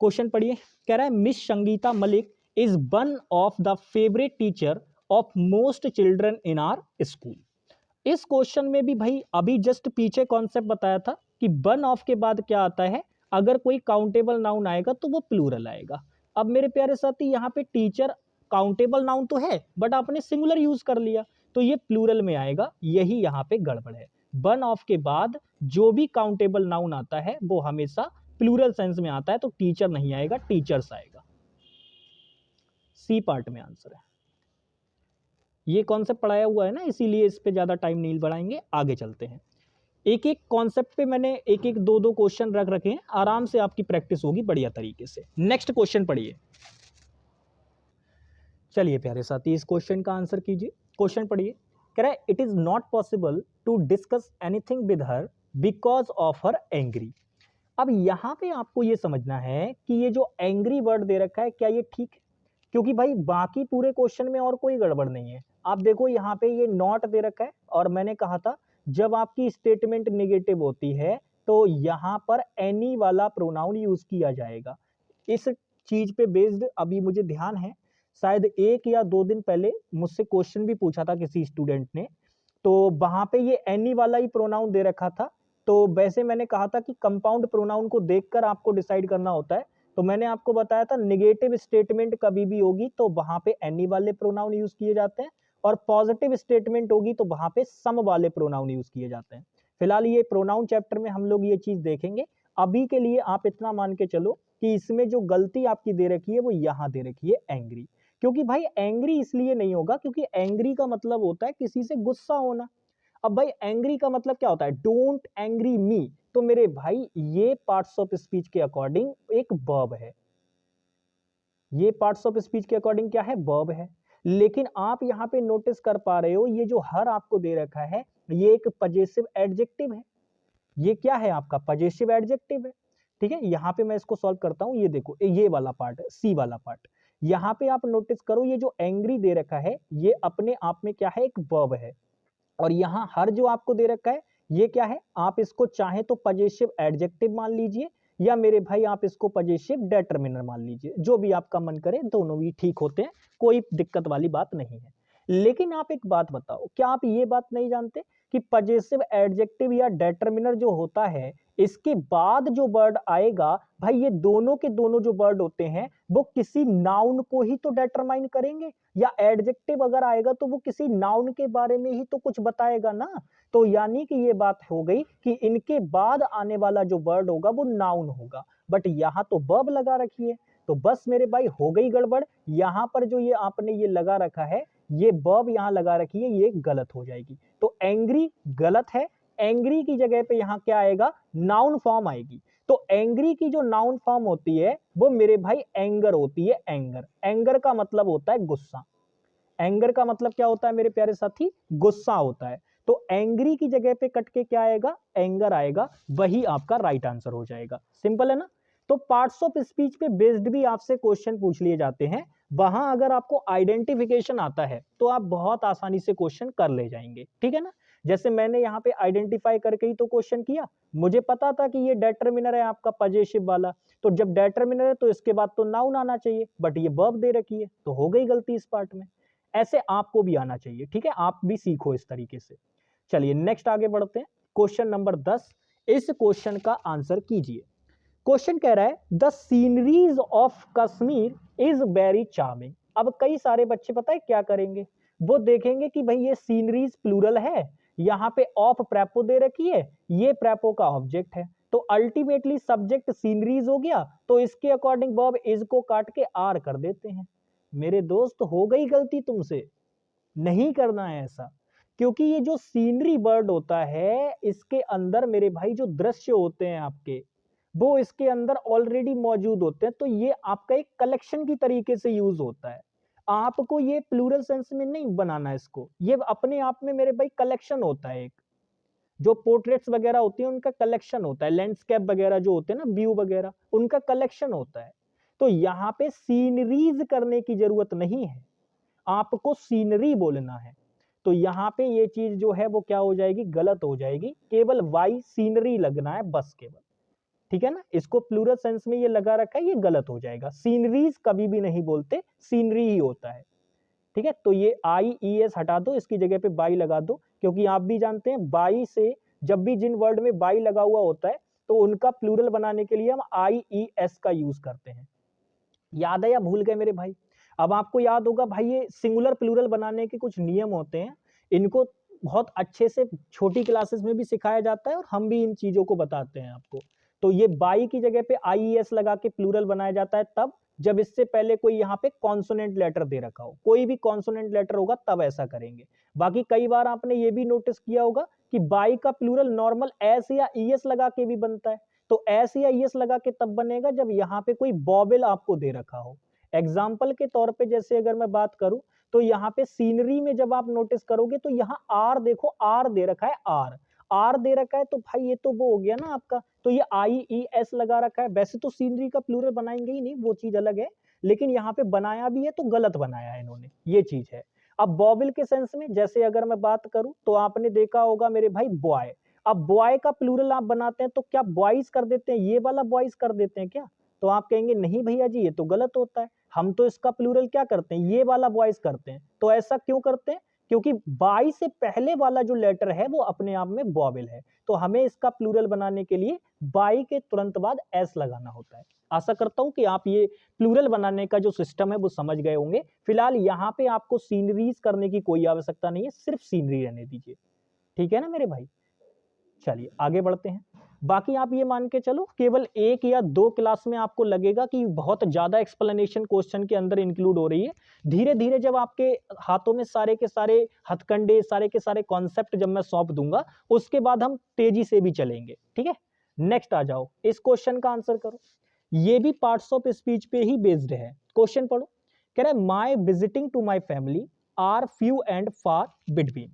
[SPEAKER 1] क्वेश्चन पढ़िए। कह रहा है miss Sangeeta Malik is one of the favourite teacher of most children in are school. इस क्वेश्चन में भी भाई अभी जस्ट पीछे कॉन्सेप्ट बताया था कि वन ऑफ के बाद क्या आता है, अगर कोई काउंटेबल नाउन आएगा तो वो प्लूरल आएगा। अब मेरे प्यारे साथी यहाँ पे टीचर काउंटेबल नाउन तो है बट आपने सिंगुलर यूज कर लिया, तो ये प्लूरल में आएगा, यही यहाँ पे गड़बड़ है। वन ऑफ के बाद जो भी काउंटेबल नाउन आता है वो हमेशा प्लूरल सेंस में आता है तो टीचर नहीं आएगा, टीचर्स आएगा। सी पार्ट में आंसर है। ये कॉन्सेप्ट पढ़ाया हुआ है ना, इसीलिए इस पे ज्यादा टाइम नहीं बढ़ाएंगे, आगे चलते हैं। एक एक कॉन्सेप्ट पे मैंने एक एक दो दो क्वेश्चन रख रखे हैं, आराम से आपकी प्रैक्टिस होगी बढ़िया तरीके से। नेक्स्ट क्वेश्चन पढ़िए। चलिए प्यारे साथी, इस क्वेश्चन का आंसर कीजिए। क्वेश्चन पढ़िए। कह रहा है it is not possible to discuss anything with her because of her angry. अब यहां पे आपको ये समझना है कि ये जो एंग्री वर्ड दे रखा है, क्या ये ठीक है? क्योंकि भाई बाकी पूरे क्वेश्चन में और कोई गड़बड़ नहीं है। आप देखो यहाँ पे ये नॉट दे रखा है, और मैंने कहा था जब आपकी स्टेटमेंट नेगेटिव होती है तो यहाँ पर एनी वाला प्रोनाउन यूज किया जाएगा। इस चीज पे बेस्ड अभी मुझे ध्यान है, शायद 1 या 2 दिन पहले मुझसे क्वेश्चन भी पूछा था किसी स्टूडेंट ने, तो वहां पे ये एनी वाला ही प्रोनाउन दे रखा था। तो वैसे मैंने कहा था कि कंपाउंड प्रोनाउन को देखकर आपको डिसाइड करना होता है। तो मैंने आपको बताया था नेगेटिव स्टेटमेंट कभी भी होगी तो वहां पे एनी वाले प्रोनाउन यूज किए जाते हैं, और पॉजिटिव स्टेटमेंट होगी तो वहां पे सम वाले प्रोनाउन यूज किए जाते हैं। फिलहाल ये प्रोनाउन चैप्टर में हम लोग ये चीज देखेंगे। अभी के लिए आप इतना मान के चलो कि इसमें जो गलती आपकी दे रखी है वो यहाँ दे रखी है एंग्री। क्योंकि भाई एंग्री इसलिए नहीं होगा क्योंकि एंग्री का मतलब होता है किसी से गुस्सा होना। अब भाई एंग्री का मतलब क्या होता है? डोंट एंग्री मी। तो मेरे भाई ये पार्ट्स ऑफ स्पीच के अकॉर्डिंग एक वर्ब है। ये पार्ट्स ऑफ स्पीच के अकॉर्डिंग क्या है? वर्ब है। लेकिन आप यहाँ पे नोटिस कर पा रहे हो ये जो हर आपको दे रखा है ये एक पजेसिव एडजेक्टिव है। ये क्या है? आपका पजेसिव एडजेक्टिव है। ठीक है, यहाँ पे मैं इसको सॉल्व करता हूँ। ये देखो ये वाला पार्ट है, सी वाला पार्ट। यहाँ पे आप नोटिस करो ये जो एंग्री दे रखा है ये अपने आप में क्या है? एक वर्ब है। और यहाँ हर जो आपको दे रखा है ये क्या है? आप इसको चाहे तो पजेसिव एडजेक्टिव मान लीजिए, या मेरे भाई आप इसको पजेसिव डेटरमिनर मान लीजिए, जो भी आपका मन करे, दोनों भी ठीक होते हैं, कोई दिक्कत वाली बात नहीं है। लेकिन आप एक बात बताओ, क्या आप ये बात नहीं जानते कि पजेसिव एडजेक्टिव या डेटरमिनर जो होता है इसके बाद जो वर्ड आएगा भाई, ये दोनों के दोनों जो वर्ड होते हैं वो किसी नाउन को ही तो डेटरमाइन करेंगे, या एडजेक्टिव अगर आएगा तो वो किसी नाउन के बारे में ही तो कुछ बताएगा ना। तो यानी कि ये बात हो गई कि इनके बाद आने वाला जो वर्ड होगा वो नाउन होगा, बट यहाँ तो वर्ब लगा रखी है। तो बस मेरे भाई हो गई गड़बड़। यहाँ पर जो ये आपने ये लगा रखा है, ये वर्ब यहाँ लगा रखी है, ये गलत हो जाएगी। तो एंग्री गलत है। एंग्री की जगह पे यहाँ क्या आएगा? नाउन फॉर्म आएगी। तो एंग्री की जो नाउन फॉर्म होती है वो मेरे भाई एंगर होती है। एंगर, एंगर का मतलब होता है गुस्सा। एंगर का मतलब क्या होता है मेरे प्यारे साथी? गुस्सा होता है। तो एंग्री की जगह पे कट के क्या आएगा? एंगर आएगा। वही आपका राइट आंसर हो जाएगा। सिंपल है ना? तो पार्ट्स ऑफ स्पीच पे बेस्ड भी आपसे क्वेश्चन पूछ लिए जाते हैं। वहां अगर आपको आइडेंटिफिकेशन आता है तो आप बहुत आसानी से क्वेश्चन कर ले जाएंगे। ठीक है ना? जैसे मैंने यहाँ पे आइडेंटिफाई करके ही तो क्वेश्चन किया। मुझे पता था कि ये डेटरमिनर है आपका पजेसिव वाला, तो जब डेटरमिनर है तो इसके बाद तो नाउन आना चाहिए, बट ये वर्ब दे रखी है तो हो गई गलती इस पार्ट में। ऐसे आपको भी आना चाहिए। ठीक है, आप भी सीखो इस तरीके से। चलिए नेक्स्ट आगे बढ़ते हैं। क्वेश्चन नंबर 10, इस क्वेश्चन का आंसर कीजिए। क्वेश्चन कह रहा है the sceneries of Kashmir is very charming. अब कई सारे बच्चे पता है क्या करेंगे? वो देखेंगे कि भाई ये सीनरीज प्लूरल है, यहाँ पे ऑफ प्रेपो दे रखी है, ये प्रेपो का ऑब्जेक्ट है, तो अल्टीमेटली सब्जेक्ट सीनरीज हो गया, तो इसके अकॉर्डिंग वर्ब इज को काट के आर कर देते हैं। मेरे दोस्त हो गई गलती तुमसे, नहीं करना है ऐसा। क्योंकि ये जो सीनरी वर्ड होता है इसके अंदर मेरे भाई जो दृश्य होते हैं आपके, वो इसके अंदर ऑलरेडी मौजूद होते हैं, तो ये आपका एक कलेक्शन की तरीके से यूज होता है। आपको ये प्लूरल सेंस में नहीं बनाना है इसको, ये अपने आप में मेरे भाई कलेक्शन होता है। एक जो पोर्ट्रेट्स वगैरह होती है उनका कलेक्शन होता है, लैंडस्केप वगैरह जो होते हैं ना, व्यू वगैरह, उनका कलेक्शन होता है। तो यहाँ पे सीनरीज करने की जरूरत नहीं है, आपको सीनरी बोलना है। तो यहाँ पे ये चीज जो है वो क्या हो जाएगी? गलत हो जाएगी। केवल वाई सीनरी लगना है बस, केवल। ठीक है ना? इसको प्लूरल सेंस में ये लगा रखा है, ये गलत हो जाएगा। सीनरीज कभी भी नहीं बोलते, सीनरी ही होता है। ठीक है, तो ये आई ई एस हटा दो, इसकी जगह पे बाई लगा दो, क्योंकि आप भी जानते हैं बाई से जब भी जिन वर्ड में बाई लगा हुआ होता है तो उनका प्लूरल बनाने के लिए हम आई ई एस का यूज करते हैं। याद है या भूल गए मेरे भाई? अब आपको याद होगा भाई, ये सिंगुलर प्लूरल बनाने के कुछ नियम होते हैं, इनको बहुत अच्छे से छोटी क्लासेस में भी सिखाया जाता है और हम भी इन चीजों को बताते हैं आपको। तो ये बाई की जगह पे IES लगा के प्लूरल बनाया जाता है तब जब इससे पहले कोई यहाँ पे कॉन्सोनेंट लेटर दे रखा हो, कोई भी कॉन्सोनेंट लेटर होगा तब ऐसा करेंगे। बाकी कई बार आपने ये भी नोटिस किया होगा कि बाई का प्लूरल नॉर्मल एस या ES लगा के भी बनता है। तो एस या ES लगा के तब बनेगा जब यहाँ पे कोई बॉबल आपको दे रखा हो। एग्जाम्पल के तौर पे जैसे अगर मैं बात करूं तो यहाँ पे सीनरी में जब आप नोटिस करोगे तो यहाँ आर देखो, आर दे रखा है, आर दे रखा है, तो भाई ये तो वो हो गया ना आपका, तो ये IES लगा रखा है। वैसे तो सीनरी का प्लूरल बनाएंगे ही नहीं, वो चीज अलग है, लेकिन यहाँ पे बनाया भी है तो गलत बनाया है इन्होंने, ये चीज है। अब बॉबिल के सेंस में जैसे अगर मैं बात करूं तो आपने देखा होगा मेरे भाई बॉय, अब बॉय का प्लूरल आप बनाते हैं तो क्या बॉयज कर देते हैं, ये वाला बॉयज कर देते हैं क्या? तो आप कहेंगे नहीं भैया जी ये तो गलत होता है, हम तो इसका प्लूरल क्या करते हैं, ये वाला बॉयज करते हैं। तो ऐसा क्यों करते हैं? क्योंकि बाई से पहले वाला जो लेटर है वो अपने आप में बॉबिल है, तो हमें इसका प्लूरल बनाने के लिए बाई के तुरंत बाद एस लगाना होता है। आशा करता हूं कि आप ये प्लूरल बनाने का जो सिस्टम है वो समझ गए होंगे। फिलहाल यहाँ पे आपको सीनरीज करने की कोई आवश्यकता नहीं है, सिर्फ सीनरी रहने दीजिए, ठीक है ना मेरे भाई। चलिए आगे बढ़ते हैं। बाकी आप ये मान के चलो केवल 1 या 2 क्लास में आपको लगेगा कि बहुत ज्यादा एक्सप्लेनेशन क्वेश्चन के अंदर इंक्लूड हो रही है। धीरे धीरे जब आपके हाथों में सारे के सारे हथकंडे, सारे के सारे कॉन्सेप्ट जब मैं सौंप दूंगा उसके बाद हम तेजी से भी चलेंगे, ठीक है। नेक्स्ट आ जाओ, इस क्वेश्चन का आंसर करो। ये भी पार्ट्स ऑफ स्पीच पे ही बेस्ड है। क्वेश्चन पढ़ो, कह रहा है my visiting to my family are few and far between.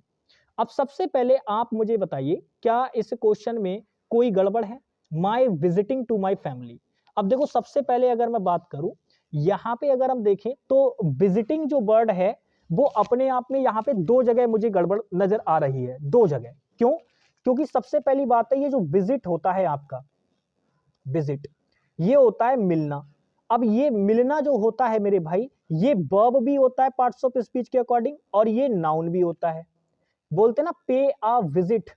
[SPEAKER 1] अब सबसे पहले आप मुझे बताइए क्या इस क्वेश्चन में कोई गड़बड़ है? My visiting to my family, अब देखो सबसे पहले अगर मैं बात करूं यहां पे अगर हम देखें तो विजिटिंग जो वर्ड है वो अपने आप में यहां पे 2 जगह मुझे गड़बड़ नजर आ रही है, 2 जगह। क्यों? क्योंकि सबसे पहली बात है ये जो विजिट होता है आपका, विजिट ये होता है मिलना। अब ये मिलना जो होता है मेरे भाई ये वर्ब भी होता है पार्ट्स ऑफ स्पीच के अकॉर्डिंग और ये नाउन भी होता है। बोलते ना पे आ विजिट,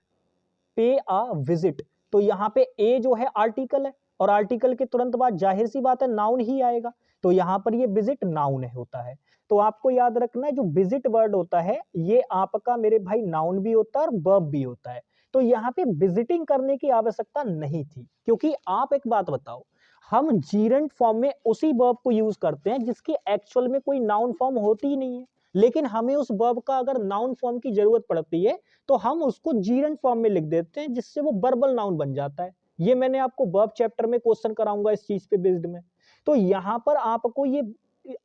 [SPEAKER 1] पे आ विजिट, तो यहाँ पे ए जो है आर्टिकल है और आर्टिकल के तुरंत बाद जाहिर सी बात है नाउन ही आएगा, तो यहाँ पर ये विजिट नाउन है होता है। तो आपको याद रखना है जो विजिट वर्ड होता है ये आपका मेरे भाई नाउन भी होता है और वर्ब भी होता है। तो यहाँ पे विजिटिंग करने की आवश्यकता नहीं थी, क्योंकि आप एक बात बताओ, हम जीरेंट फॉर्म में उसी वर्ब को यूज करते हैं जिसकी एक्चुअल में कोई नाउन फॉर्म होती ही नहीं है, लेकिन हमें उस वर्ब का अगर नाउन फॉर्म की जरूरत पड़ती है तो हम उसको जीरेंट फॉर्म में लिख देते हैं जिससे वो वर्बल नाउन बन जाता है। ये मैंने आपको वर्ब चैप्टर में क्वेश्चन कराऊंगा इस चीज पे बेस्ड में। तो यहां पर आपको ये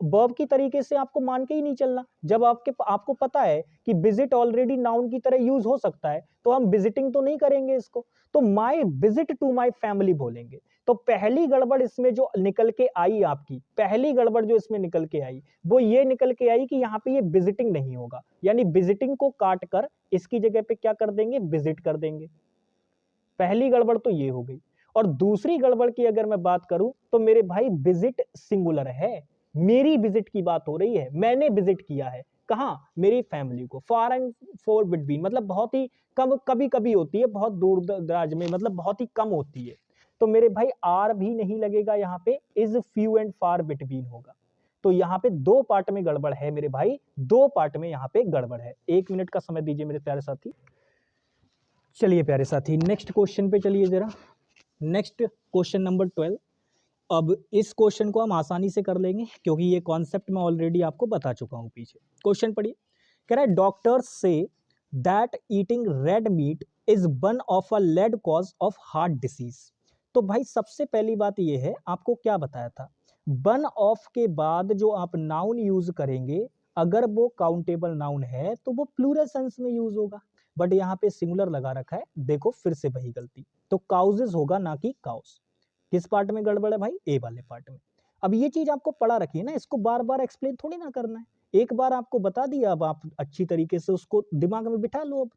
[SPEAKER 1] वर्ब की तरीके से आपको मान के ही नहीं चलना। जब आपको पता है कि विजिट ऑलरेडी नाउन की तरह यूज हो सकता है तो हम विजिटिंग तो नहीं करेंगे इसको, तो my visit to my family बोलेंगे। तो पहली गड़बड़ इसमें जो निकल के आई, आपकी पहली गड़बड़ जो इसमें निकल के आई वो ये निकल के आई कि यहाँ पे ये विजिटिंग नहीं होगा, यानी विजिटिंग को काट कर इसकी जगह पे क्या कर देंगे, विजिट कर देंगे। पहली गड़बड़ तो ये हो गई। और दूसरी गड़बड़ की अगर मैं बात करूं तो मेरे भाई विजिट सिंगुलर है, मेरी विजिट की बात हो रही है, मैंने विजिट किया है कहां, मेरी फैमिली को। फार एंड फोर बिटवीन मतलब बहुत ही कम, कभी कभी होती है, बहुत दूर दराज में मतलब बहुत ही कम होती है। तो मेरे भाई आर भी नहीं लगेगा यहाँ पे, is few and far between होगा। तो यहाँ पे 2 पार्ट में गड़बड़ है मेरे भाई, 2 पार्ट में यहाँ पे गड़बड़ है। 1 मिनट का समय दीजिए मेरे प्यारे साथी। चलिए प्यारे साथी नेक्स्ट क्वेश्चन पे चलिए जरा। Next question number 12। अब इस क्वेश्चन को हम आसानी से कर लेंगे क्योंकि ये कॉन्सेप्ट मैं ऑलरेडी आपको बता चुका हूँ पीछे। क्वेश्चन पढ़िए, कह रहा है डॉक्टर्स से that eating red meat is one of a lead cause of heart disease. तो भाई सबसे पहली बात ये है, आपको क्या बताया था, वन ऑफ के बाद जो आप नाउन यूज करेंगे अगर वो काउंटेबल नाउन है तो वो प्लूरल सेंस में यूज होगा, बट यहाँ पे सिंगुलर लगा रखा है। देखो फिर से वही गलती, तो काउजेस होगा ना कि काउस। किस पार्ट में गड़बड़ है भाई, ए वाले पार्ट में। अब ये चीज आपको पढ़ा रखी है ना, इसको बार बार एक्सप्लेन थोड़ी ना करना है, एक बार आपको बता दिया, अब आप अच्छी तरीके से उसको दिमाग में बिठा लो। अब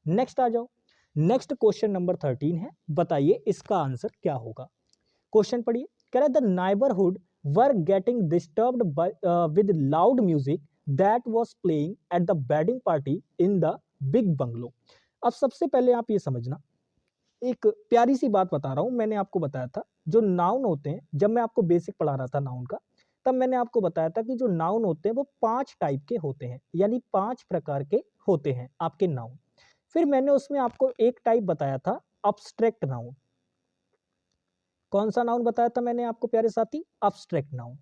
[SPEAKER 1] नेक्स्ट आ जाओ। नेक्स्ट क्वेश्चन नंबर 13 है, बताइए इसका आंसर क्या होगा। क्वेश्चन पढ़िए, कह रहा है the neighbourhood were getting disturbed with loud music that was playing at the wedding party in the big bungalow. अब सबसे पहले आप ये समझना, एक प्यारी सी बात बता रहा हूं, मैंने आपको बताया था जो नाउन होते हैं, जब मैं आपको बेसिक पढ़ा रहा था नाउन का तब मैंने आपको बताया था कि जो नाउन होते हैं वो 5 टाइप के होते हैं, यानी 5 प्रकार के होते हैं आपके नाउन। फिर मैंने उसमें आपको एक टाइप बताया था अब्स्ट्रैक्ट नाउन। कौन सा नाउन बताया था मैंने आपको प्यारे साथी? Abstract noun.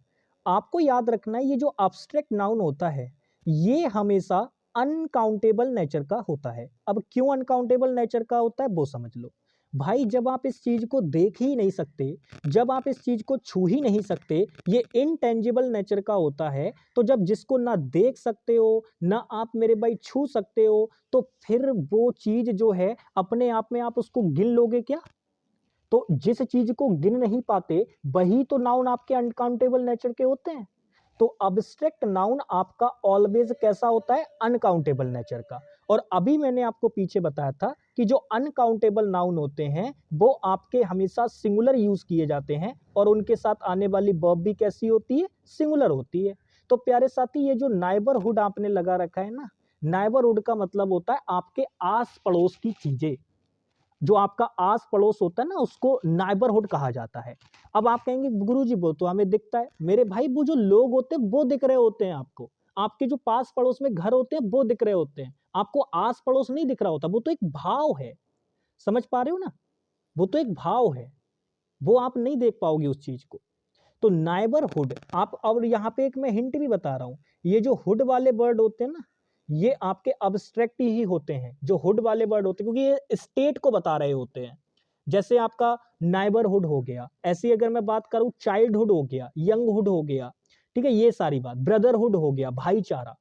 [SPEAKER 1] आपको याद रखना है ये जो अब्स्ट्रैक्ट नाउन होता है ये हमेशा अनकाउंटेबल नेचर का होता है। अब क्यों अनकाउंटेबल नेचर का होता है वो समझ लो भाई। जब आप इस चीज को देख ही नहीं सकते, जब आप इस चीज को छू ही नहीं सकते, ये इनटेंजिबल नेचर का होता है। तो जब जिसको ना देख सकते हो ना आप मेरे भाई छू सकते हो, तो फिर वो चीज जो है अपने आप में आप उसको गिन लोगे क्या? तो जिस चीज को गिन नहीं पाते वही तो नाउन आपके अनकाउंटेबल नेचर के होते हैं। तो अब्स्ट्रैक्ट नाउन आपका ऑलवेज कैसा होता है? अनकाउंटेबल नेचर का। और अभी मैंने आपको पीछे बताया था कि जो अनकाउंटेबल नाउन होते हैं वो आपके हमेशा सिंगुलर यूज किए जाते हैं और उनके साथ आने वाली वर्ब भी कैसी होती है? सिंगुलर होती है। तो प्यारे साथी ये जो नाइबरहुड आपने लगा रखा है ना, नाइबरहुड का मतलब होता है आपके आस पड़ोस की चीजें। जो आपका आस पड़ोस होता है ना उसको नाइबरहुड कहा जाता है। अब आप कहेंगे गुरुजी वो तो हमें दिखता है। मेरे भाई वो जो लोग होते हैं वो दिख रहे होते हैं आपको, आपके जो पास पड़ोस में घर होते हैं वो दिख रहे होते हैं, आपको आस पड़ोस नहीं दिख रहा होता। वो तो एक भाव है, समझ पा रहे हो ना? वो तो एक भाव है, वो आप नहीं देख पाओगे उस चीज को। तो नाइबरहुड आप, और यहाँ पे एक मैं हिंट भी बता रहा हूं, ये जो हुड वाले वर्ड होते हैं ना ये आपके अब्स्ट्रैक्ट ही होते हैं। जो हुड वाले वर्ड होते हैं क्योंकि ये स्टेट को बता रहे होते हैं। जैसे आपका नाइबरहुड हो गया, ऐसी अगर मैं बात करूं चाइल्डहुड हो गया, यंगहुड हो गया, ठीक है, ये सारी बात, ब्रदरहुड हो गया, भाईचारा।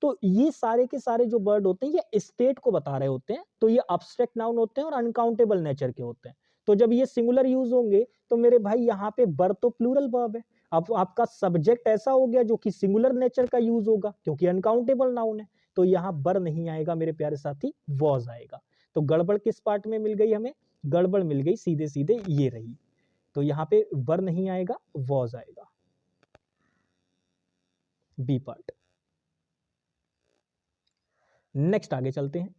[SPEAKER 1] तो ये सारे के सारे जो वर्ड होते हैं ये स्टेट को बता रहे होते हैं। तो ये अब्स्ट्रैक्ट नाउन होते हैं और अनकाउंटेबल नेचर के होते हैं। तो जब ये सिंगुलर यूज होंगे तो मेरे भाई यहाँ पे बर तो प्लूरल वर्ब है। अब आपका सब्जेक्ट ऐसा हो गया जो कि सिंगुलर नेचर का यूज होगा क्योंकि अनकाउंटेबल नाउन है। तो यहाँ बर नहीं आएगा मेरे प्यारे साथी, वॉज आएगा। तो गड़बड़ किस पार्ट में मिल गई हमें? गड़बड़ मिल गई सीधे सीधे ये रही। तो यहाँ पे बर नहीं आएगा, वॉज आएगा, बी पार्ट। नेक्स्ट आगे चलते हैं।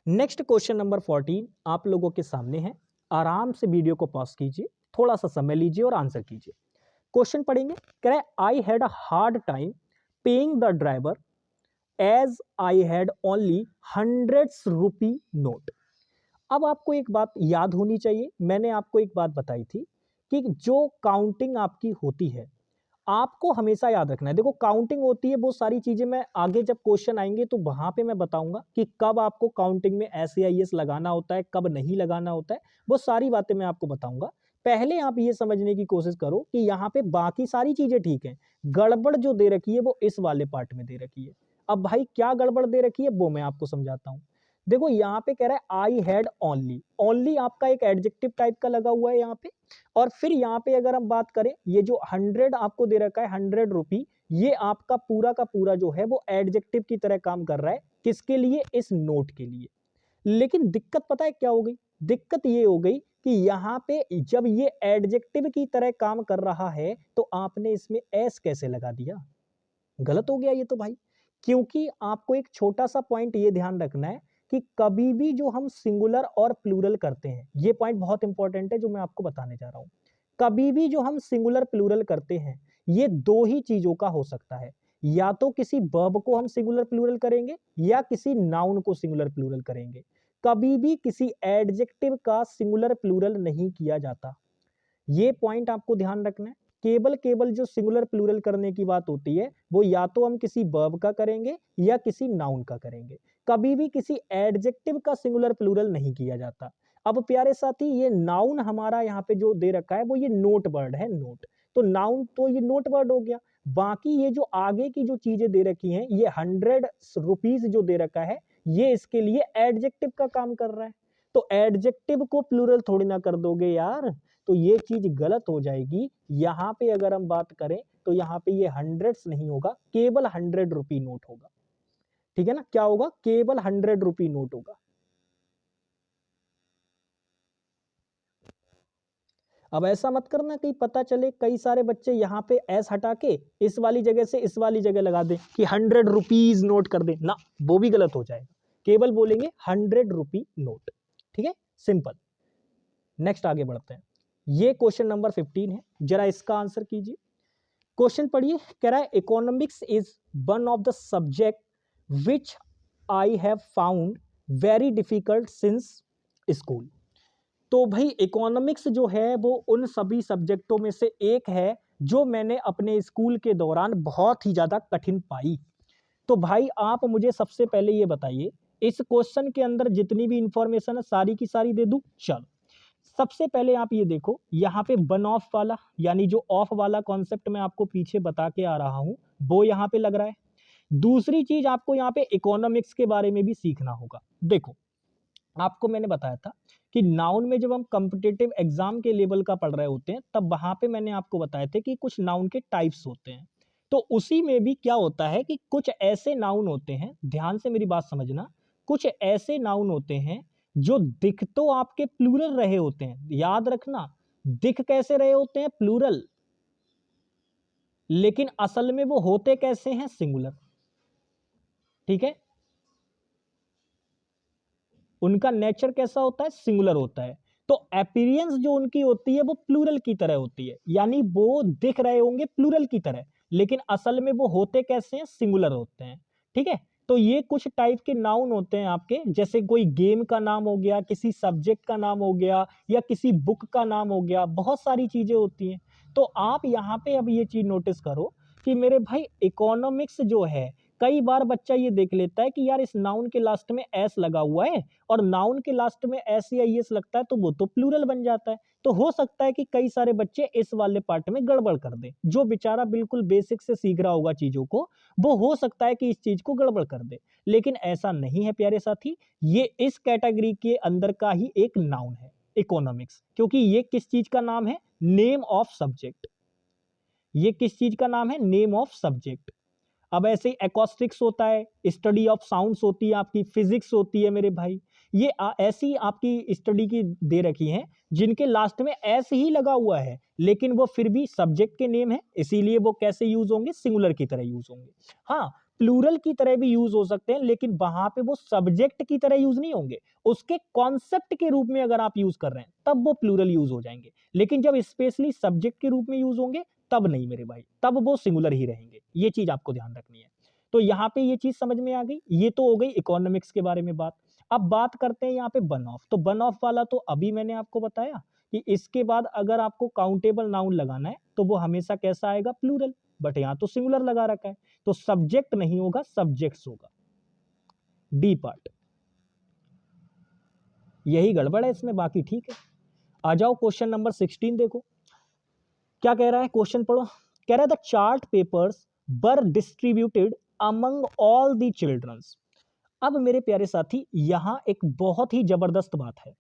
[SPEAKER 1] नेक्स्ट क्वेश्चन नंबर 14 आप लोगों के सामने है। आराम से वीडियो को पॉज कीजिए, थोड़ा सा समय लीजिए और आंसर कीजिए। क्वेश्चन पढ़ेंगे। कह रहा है I had a hard time paying the driver as I had only 100 rupee note. अब आपको एक बात याद होनी चाहिए, मैंने आपको एक बात बताई थी कि जो काउंटिंग आपकी होती है आपको हमेशा याद रखना है। देखो काउंटिंग होती है वो सारी चीजें मैं आगे जब क्वेश्चन आएंगे तो वहां पे मैं बताऊंगा कि कब आपको काउंटिंग में SAIS लगाना होता है, कब नहीं लगाना होता है, वो सारी बातें मैं आपको बताऊंगा। पहले आप ये समझने की कोशिश करो कि यहाँ पे बाकी सारी चीजें ठीक है, गड़बड़ जो दे रखी है वो इस वाले पार्ट में दे रखी है। अब भाई क्या गड़बड़ दे रखी है वो मैं आपको समझाता हूँ। देखो यहाँ पे कह रहा है आई हैड ओनली, ओनली आपका एक एडजेक्टिव टाइप का लगा हुआ है यहाँ पे। और फिर यहाँ पे अगर हम बात करें ये जो 100 आपको दे रखा है 100 रुपी, ये आपका पूरा का पूरा जो है वो एडजेक्टिव की तरह काम कर रहा है। किसके लिए? इस नोट के लिए। लेकिन दिक्कत पता है क्या हो गई? दिक्कत ये हो गई कि यहाँ पे जब ये एडजेक्टिव की तरह काम कर रहा है तो आपने इसमें एस कैसे लगा दिया? गलत हो गया ये तो भाई। क्योंकि आपको एक छोटा सा पॉइंट ये ध्यान रखना है कि कभी भी जो हम सिंगुलर और प्लूरल करते हैं, ये पॉइंट बहुत इंपॉर्टेंट है जो मैं आपको बताने जा रहा हूं। कभी भी जो हम सिंगुलर प्लूरल करते हैं ये दो ही चीजों का हो सकता है, या तो किसी वर्ब को हम सिंगुलर प्लूरल करेंगे या किसी नाउन को सिंगुलर प्लूरल करेंगे। कभी भी किसी एडजेक्टिव का सिंगुलर प्लूरल नहीं किया जाता। ये पॉइंट आपको ध्यान रखना है। केवल केवल जो सिंगुलर प्लूरल करने की बात होती है वो या तो हम किसी वर्ब का करेंगे या किसी नाउन का करेंगे। कभी भी किसी एडजेक्टिव का सिंगुलर प्लूरल नहीं किया जाता। अब प्यारे साथी ये नाउन हमारा यहाँ पे जो दे रखा है वो ये नोट वर्ड है, नोट। तो नाउन तो ये नोट वर्ड हो गया। बाकी ये जो आगे की जो चीजें दे रखी हैं ये 100 रुपीज जो दे रखा है ये इसके लिए एडजेक्टिव का काम कर रहा है। तो एडजेक्टिव को प्लूरल थोड़ी ना कर दोगे यार, तो ये चीज गलत हो जाएगी। यहाँ पे अगर हम बात करें तो यहाँ पे ये हंड्रेड्स नहीं होगा, केवल 100 रुपी नोट होगा। ठीक है ना? क्या होगा? केवल 100 रुपी नोट होगा। अब ऐसा मत करना कहीं पता चले कई सारे बच्चे यहाँ पे एस हटा के इस वाली जगह से इस वाली जगह लगा दे कि 100 रुपीज नोट कर दे ना, वो भी गलत हो जाएगा। केवल बोलेंगे 100 रुपी नोट। ठीक है, सिंपल। नेक्स्ट आगे बढ़ते हैं। ये क्वेश्चन नंबर 15 है, जरा इसका आंसर कीजिए। क्वेश्चन पढ़िए। कह रहा है economics is one of the subject which I have found very difficult since school. तो भाई इकोनॉमिक्स जो है वो उन सभी सब्जेक्टों में से एक है जो मैंने अपने स्कूल के दौरान बहुत ही ज़्यादा कठिन पाई। तो भाई आप मुझे सबसे पहले ये बताइए, इस क्वेश्चन के अंदर जितनी भी इंफॉर्मेशन है सारी की सारी दे दूं? चलो, सबसे पहले आप ये देखो, यहाँ पे वन ऑफ वाला यानी जो ऑफ वाला कॉन्सेप्ट मैं आपको पीछे बता के आ रहा हूं वो यहाँ पे लग रहा है। दूसरी चीज आपको यहाँ पे इकोनॉमिक्स के बारे में भी सीखना होगा। देखो, आपको मैंने बताया था कि नाउन में जब हम कॉम्पिटिटिव एग्जाम के लेवल का पढ़ रहे होते हैं तब वहां पे मैंने आपको बताया था कि कुछ नाउन के टाइप्स होते हैं। तो उसी में भी क्या होता है कि कुछ ऐसे नाउन होते हैं, ध्यान से मेरी बात समझना, कुछ ऐसे नाउन होते हैं जो दिख तो आपके प्लूरल रहे होते हैं, याद रखना, दिख कैसे रहे होते हैं? प्लूरल, लेकिन असल में वो होते कैसे हैं? सिंगुलर। ठीक है, उनका नेचर कैसा होता है? सिंगुलर होता है। तो अपीयरेंस जो उनकी होती है वो प्लूरल की तरह होती है, यानी वो दिख रहे होंगे प्लूरल की तरह, लेकिन असल में वो होते कैसे हैं? सिंगुलर होते हैं। ठीक है, तो ये कुछ टाइप के नाउन होते हैं आपके, जैसे कोई गेम का नाम हो गया, किसी सब्जेक्ट का नाम हो गया, या किसी बुक का नाम हो गया, बहुत सारी चीजें होती हैं। तो आप यहाँ पे अब ये चीज नोटिस करो कि मेरे भाई इकोनॉमिक्स जो है, कई बार बच्चा ये देख लेता है कि यार इस नाउन के लास्ट में एस लगा हुआ है और नाउन के लास्ट में एस या एस लगता है तो वो तो प्लूरल बन जाता है। तो हो सकता है कि कई सारे बच्चे इस वाले पार्ट में गड़बड़ कर दें, जो बेचारा बिल्कुल बेसिक से सीख रहा होगा चीजों को, वो हो सकता है कि इस चीज को गड़बड़ कर दे। लेकिन ऐसा नहीं है प्यारे साथी, ये इस कैटेगरी के अंदर का ही एक नाउन है इकोनॉमिक्स, क्योंकि ये किस चीज का नाम है? Name of subject. ये किस चीज का नाम है? Name of subject. अब ऐसे एकॉस्टिक्स होता है, स्टडी ऑफ साउंड्स होती है, आपकी फिजिक्स होती है मेरे भाई, ये ऐसी आपकी स्टडी की दे रखी हैं जिनके लास्ट में ऐसे ही लगा हुआ है, लेकिन वो फिर भी सब्जेक्ट के नेम है, इसीलिए वो कैसे यूज होंगे? सिंगुलर की तरह यूज होंगे। हाँ, प्लूरल की तरह भी यूज हो सकते हैं, लेकिन वहां पे वो सब्जेक्ट की तरह यूज नहीं होंगे, उसके कॉन्सेप्ट के रूप में अगर आप यूज कर रहे हैं तब वो प्लूरल यूज हो जाएंगे। लेकिन जब स्पेशली सब्जेक्ट के रूप में यूज होंगे तब नहीं मेरे भाई, तब वो सिंगुलर ही रहेंगे। ये चीज आपको ध्यान रखनी है। तो यहाँ पे ये चीज समझ में आ गई। ये तो हो गई इकोनॉमिक्स के बारे में बात। अब बात करते हैं यहाँ पे वन ऑफ। तो वन ऑफ वाला तो अभी मैंने आपको बताया कि इसके बाद अगर आपको काउंटेबल नाउन लगाना है तो वो हमेशा कैसा आएगा? प्लूरल। बट यहाँ तो सिंगुलर लगा रखा है, तो सब्जेक्ट नहीं होगा, सब्जेक्ट्स होगा। डी पार्ट यही गड़बड़ है इसमें, बाकी ठीक है। आ जाओ क्वेश्चन नंबर 16 देखो क्या कह रहा है, क्वेश्चन पढ़ो। कह रहा है the chart papers were distributed among all the childrens. अब मेरे प्यारे साथी यहां एक बहुत ही जबरदस्त बात है।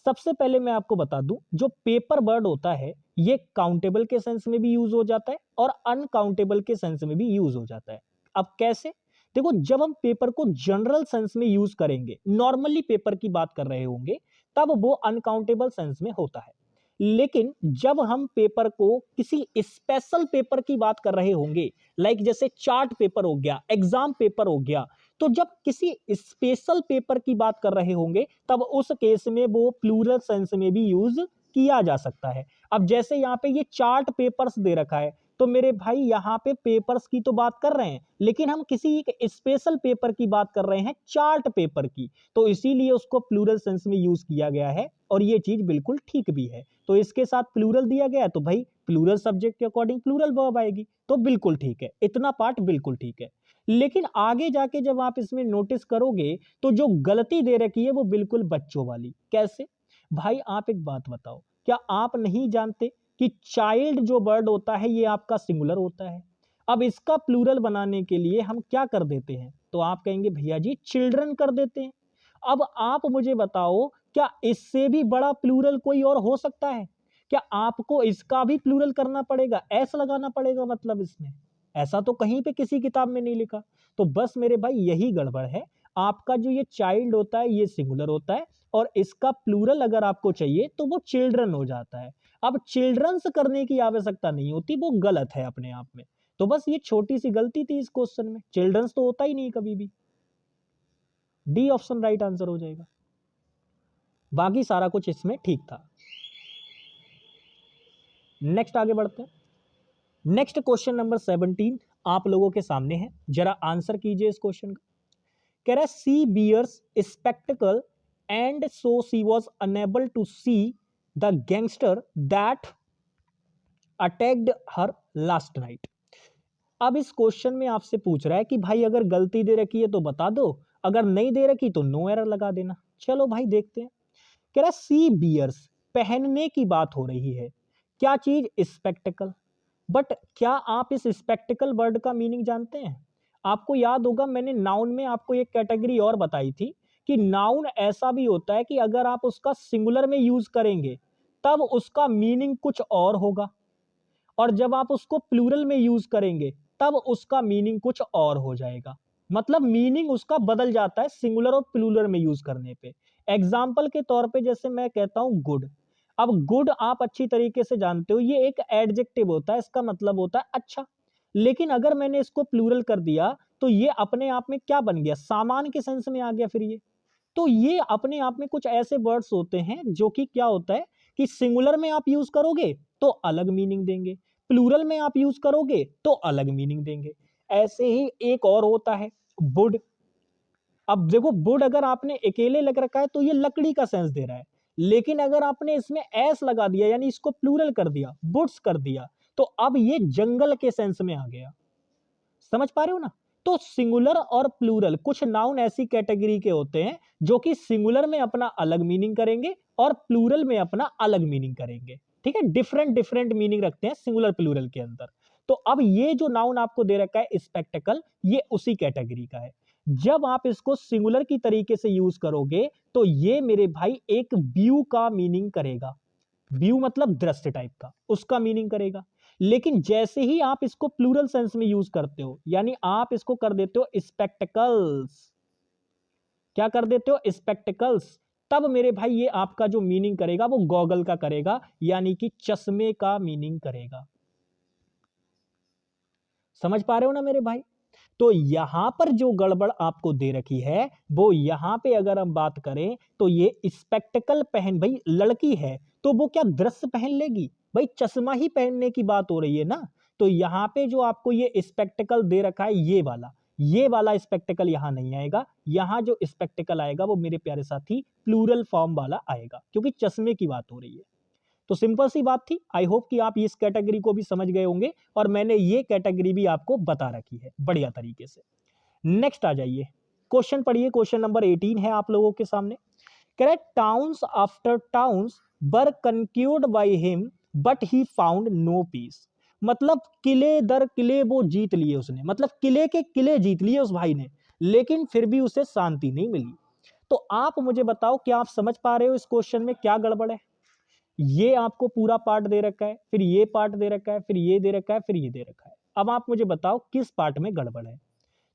[SPEAKER 1] सबसे पहले मैं आपको बता दूं, जो पेपर बर्ड होता है ये काउंटेबल के सेंस में भी यूज हो जाता है और अनकाउंटेबल के सेंस में भी यूज हो जाता है। अब कैसे? देखो, जब हम पेपर को जनरल सेंस में यूज करेंगे, नॉर्मली पेपर की बात कर रहे होंगे, तब वो अनकाउंटेबल सेंस में होता है। लेकिन जब हम पेपर को किसी स्पेशल पेपर की बात कर रहे होंगे, लाइक जैसे चार्ट पेपर हो गया, एग्जाम पेपर हो गया, तो जब किसी स्पेशल पेपर की बात कर रहे होंगे तब उस केस में वो प्लूरल सेंस में भी यूज किया जा सकता है। अब जैसे यहाँ पे ये चार्ट पेपर्स दे रखा है, तो मेरे भाई यहाँ पे पेपर्स की तो बात कर रहे हैं, लेकिन हम किसी एक स्पेशल पेपर की बात कर रहे हैं, चार्ट पेपर की, तो इसीलिए उसको प्लूरल सेंस में यूज किया गया है और ये चीज बिल्कुल ठीक भी है। तो इसके साथ प्लूरल दिया गया है तो भाई प्लूरल सब्जेक्ट के अकॉर्डिंग प्लूरल वर्ब आएगी, तो बिल्कुल ठीक है, इतना पार्ट बिल्कुल ठीक है। लेकिन आगे जाके जब आप इसमें नोटिस करोगे तो जो गलती दे रखी है वो बिल्कुल बच्चों वाली। कैसे? भाई आप एक बात बताओ, क्या आप नहीं जानते कि चाइल्ड जो वर्ड होता है ये आपका सिंगुलर होता है? अब इसका प्लूरल बनाने के लिए हम क्या कर देते हैं? तो आप कहेंगे भैया जी चिल्ड्रन कर देते हैं। अब आप मुझे बताओ, क्या इससे भी बड़ा प्लूरल कोई और हो सकता है? क्या आपको इसका भी प्लूरल करना पड़ेगा, एस लगाना पड़ेगा मतलब इसमें? ऐसा तो कहीं पे किसी किताब में नहीं लिखा। तो बस मेरे भाई यही गड़बड़ है। आपका जो ये चाइल्ड होता है ये सिंगुलर होता है और इसका प्लूरल अगर आपको चाहिए तो वो चिल्ड्रन हो जाता है। अब चिल्ड्रंस करने की आवश्यकता नहीं होती, वो गलत है अपने आप में। तो बस ये छोटी सी गलती थी इस क्वेश्चन में, चिल्ड्रंस तो होता ही नहीं कभी भी। डी ऑप्शन राइट आंसर हो जाएगा, बाकी सारा कुछ इसमें ठीक था। नेक्स्ट आगे बढ़ते हैं। नेक्स्ट क्वेश्चन नंबर 17 आप लोगों के सामने है, जरा आंसर कीजिए इस क्वेश्चन का। कह रहा है she bears spectacle and so she was unable to see the gangster that attacked her last night. अब इस क्वेश्चन में आपसे पूछ रहा है कि भाई अगर गलती दे रखी है तो बता दो, अगर नहीं दे रखी तो नो एरर लगा देना। चलो भाई देखते हैं। कह रहा सी बियर्स, पहनने की बात हो रही है। क्या चीज? स्पेक्टिकल। बट क्या आप इस स्पेक्टिकल वर्ड का मीनिंग जानते हैं? आपको याद होगा मैंने नाउन में आपको एक कैटेगरी और बताई थी कि नाउन ऐसा भी होता है कि अगर आप उसका सिंगुलर में यूज करेंगे तब उसका मीनिंग कुछ और होगा, और जब आप उसको प्लूरल में यूज करेंगे तब उसका मीनिंग कुछ और हो जाएगा। मतलब मीनिंग उसका बदल जाता है सिंगुलर और प्लूरल में यूज करने पे। एग्जाम्पल के तौर पे जैसे मैं कहता हूं गुड। अब गुड आप अच्छी तरीके से जानते हो ये एक एडजेक्टिव होता है, इसका मतलब होता है अच्छा। लेकिन अगर मैंने इसको प्लूरल कर दिया तो ये अपने आप में क्या बन गया? सामान के सेंस में आ गया फिर ये। तो ये अपने आप में कुछ ऐसे वर्ड्स होते हैं जो कि क्या होता है कि सिंगुलर में आप यूज करोगे तो अलग मीनिंग देंगे, प्लूरल में आप यूज करोगे तो अलग मीनिंग देंगे। ऐसे ही एक और होता है वुड। अब देखो वुड अगर आपने अकेले लग रखा है तो ये लकड़ी का सेंस दे रहा है, लेकिन अगर आपने इसमें एस लगा दिया यानी इसको प्लूरल कर दिया, वुड्स कर दिया, तो अब ये जंगल के सेंस में आ गया। समझ पा रहे हो ना? तो सिंगुलर और प्लूरल कुछ नाउन ऐसी कैटेगरी के होते हैं जो कि सिंगुलर में अपना अलग मीनिंग करेंगे और प्लूरल में अपना अलग मीनिंग करेंगे। ठीक है, डिफरेंट डिफरेंट मीनिंग रखते हैं सिंगुलर प्लूरल के अंदर। तो अब ये जो नाउन आपको दे रखा है स्पेक्टिकल, ये उसी कैटेगरी का है। जब आप इसको सिंगुलर की तरीके से यूज करोगे तो ये मेरे भाई एक व्यू का मीनिंग करेगा। व्यू मतलब दृश्य टाइप का, उसका मीनिंग करेगा। लेकिन जैसे ही आप इसको प्लूरल सेंस में यूज करते हो, यानी आप इसको कर देते हो स्पेक्टिकल्स, क्या कर देते हो? स्पेक्टिकल्स, तब मेरे भाई ये आपका जो मीनिंग करेगा वो गॉगल का करेगा, यानी कि चश्मे का मीनिंग करेगा। समझ पा रहे हो ना मेरे भाई? तो यहां पर जो गड़बड़ आपको दे रखी है वो यहां पे अगर हम बात करें तो ये स्पेक्टिकल पहन, भाई लड़की है तो वो क्या दृश्य पहन लेगी? भाई चश्मा ही पहनने की बात हो रही है ना। तो यहां पे जो आपको ये स्पेक्टिकल दे रखा है ये वाला स्पेक्टिकल यहां नहीं आएगा। यहां जो स्पेक्टिकल आएगा वो मेरे प्यारे साथी प्लूरल फॉर्म वाला आएगा, क्योंकि चश्मे की बात हो रही है। तो सिंपल सी बात थी। आई होप कि आप इस कैटेगरी को भी समझ गए होंगे और मैंने ये कैटेगरी भी आपको बता रखी है बढ़िया तरीके से। नेक्स्ट आ जाइए, क्वेश्चन पढ़िए। क्वेश्चन नंबर 18 है आप लोगों के सामने। Correct, towns after towns were conquered by him but he found no peace. मतलब किले दर किले वो जीत लिए उसने, मतलब किले के किले जीत लिए उस भाई ने, लेकिन फिर भी उसे शांति नहीं मिली। तो आप मुझे बताओ, क्या आप समझ पा रहे हो इस क्वेश्चन में क्या गड़बड़ है? ये आपको पूरा पार्ट दे रखा है, फिर ये पार्ट दे रखा है, फिर ये दे रखा है, फिर ये दे रखा है। अब आप मुझे बताओ किस पार्ट में गड़बड़ है।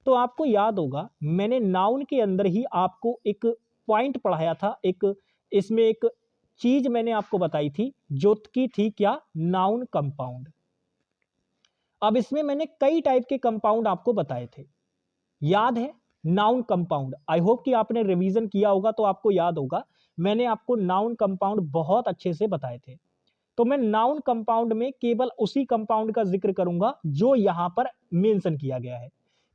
[SPEAKER 1] तो आपको याद होगा मैंने नाउन के अंदर ही आपको एक पॉइंट पढ़ाया था, एक इसमें एक चीज मैंने आपको बताई थी जो की थी क्या? Noun compound. अब इसमें मैंने कई टाइप के कंपाउंड आपको बताए थे, याद है? नाउन कंपाउंड, आई होप कि आपने रिवीजन किया होगा तो आपको याद होगा मैंने आपको नाउन कंपाउंड बहुत अच्छे से बताए थे। तो मैं नाउन कंपाउंड में केवल उसी कंपाउंड का जिक्र करूंगा जो यहां पर मेंशन किया गया है।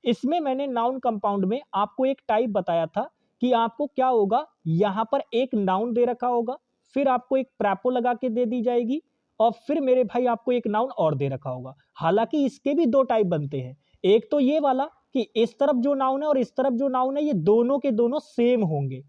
[SPEAKER 1] इसमें मैंने नाउन कंपाउंड में आपको एक टाइप बताया था कि आपको क्या होगा, यहां पर एक नाउन दे रखा होगा, फिर आपको एक प्रेपो लगा के दे दी जाएगी, और फिर मेरे भाई आपको एक नाउन और दे रखा होगा। हालांकि इसके भी दो टाइप बनते हैं। एक तो ये वाला कि इस तरफ जो नाउन है और इस तरफ जो नाउन है ये दोनों के दोनों सेम होंगे।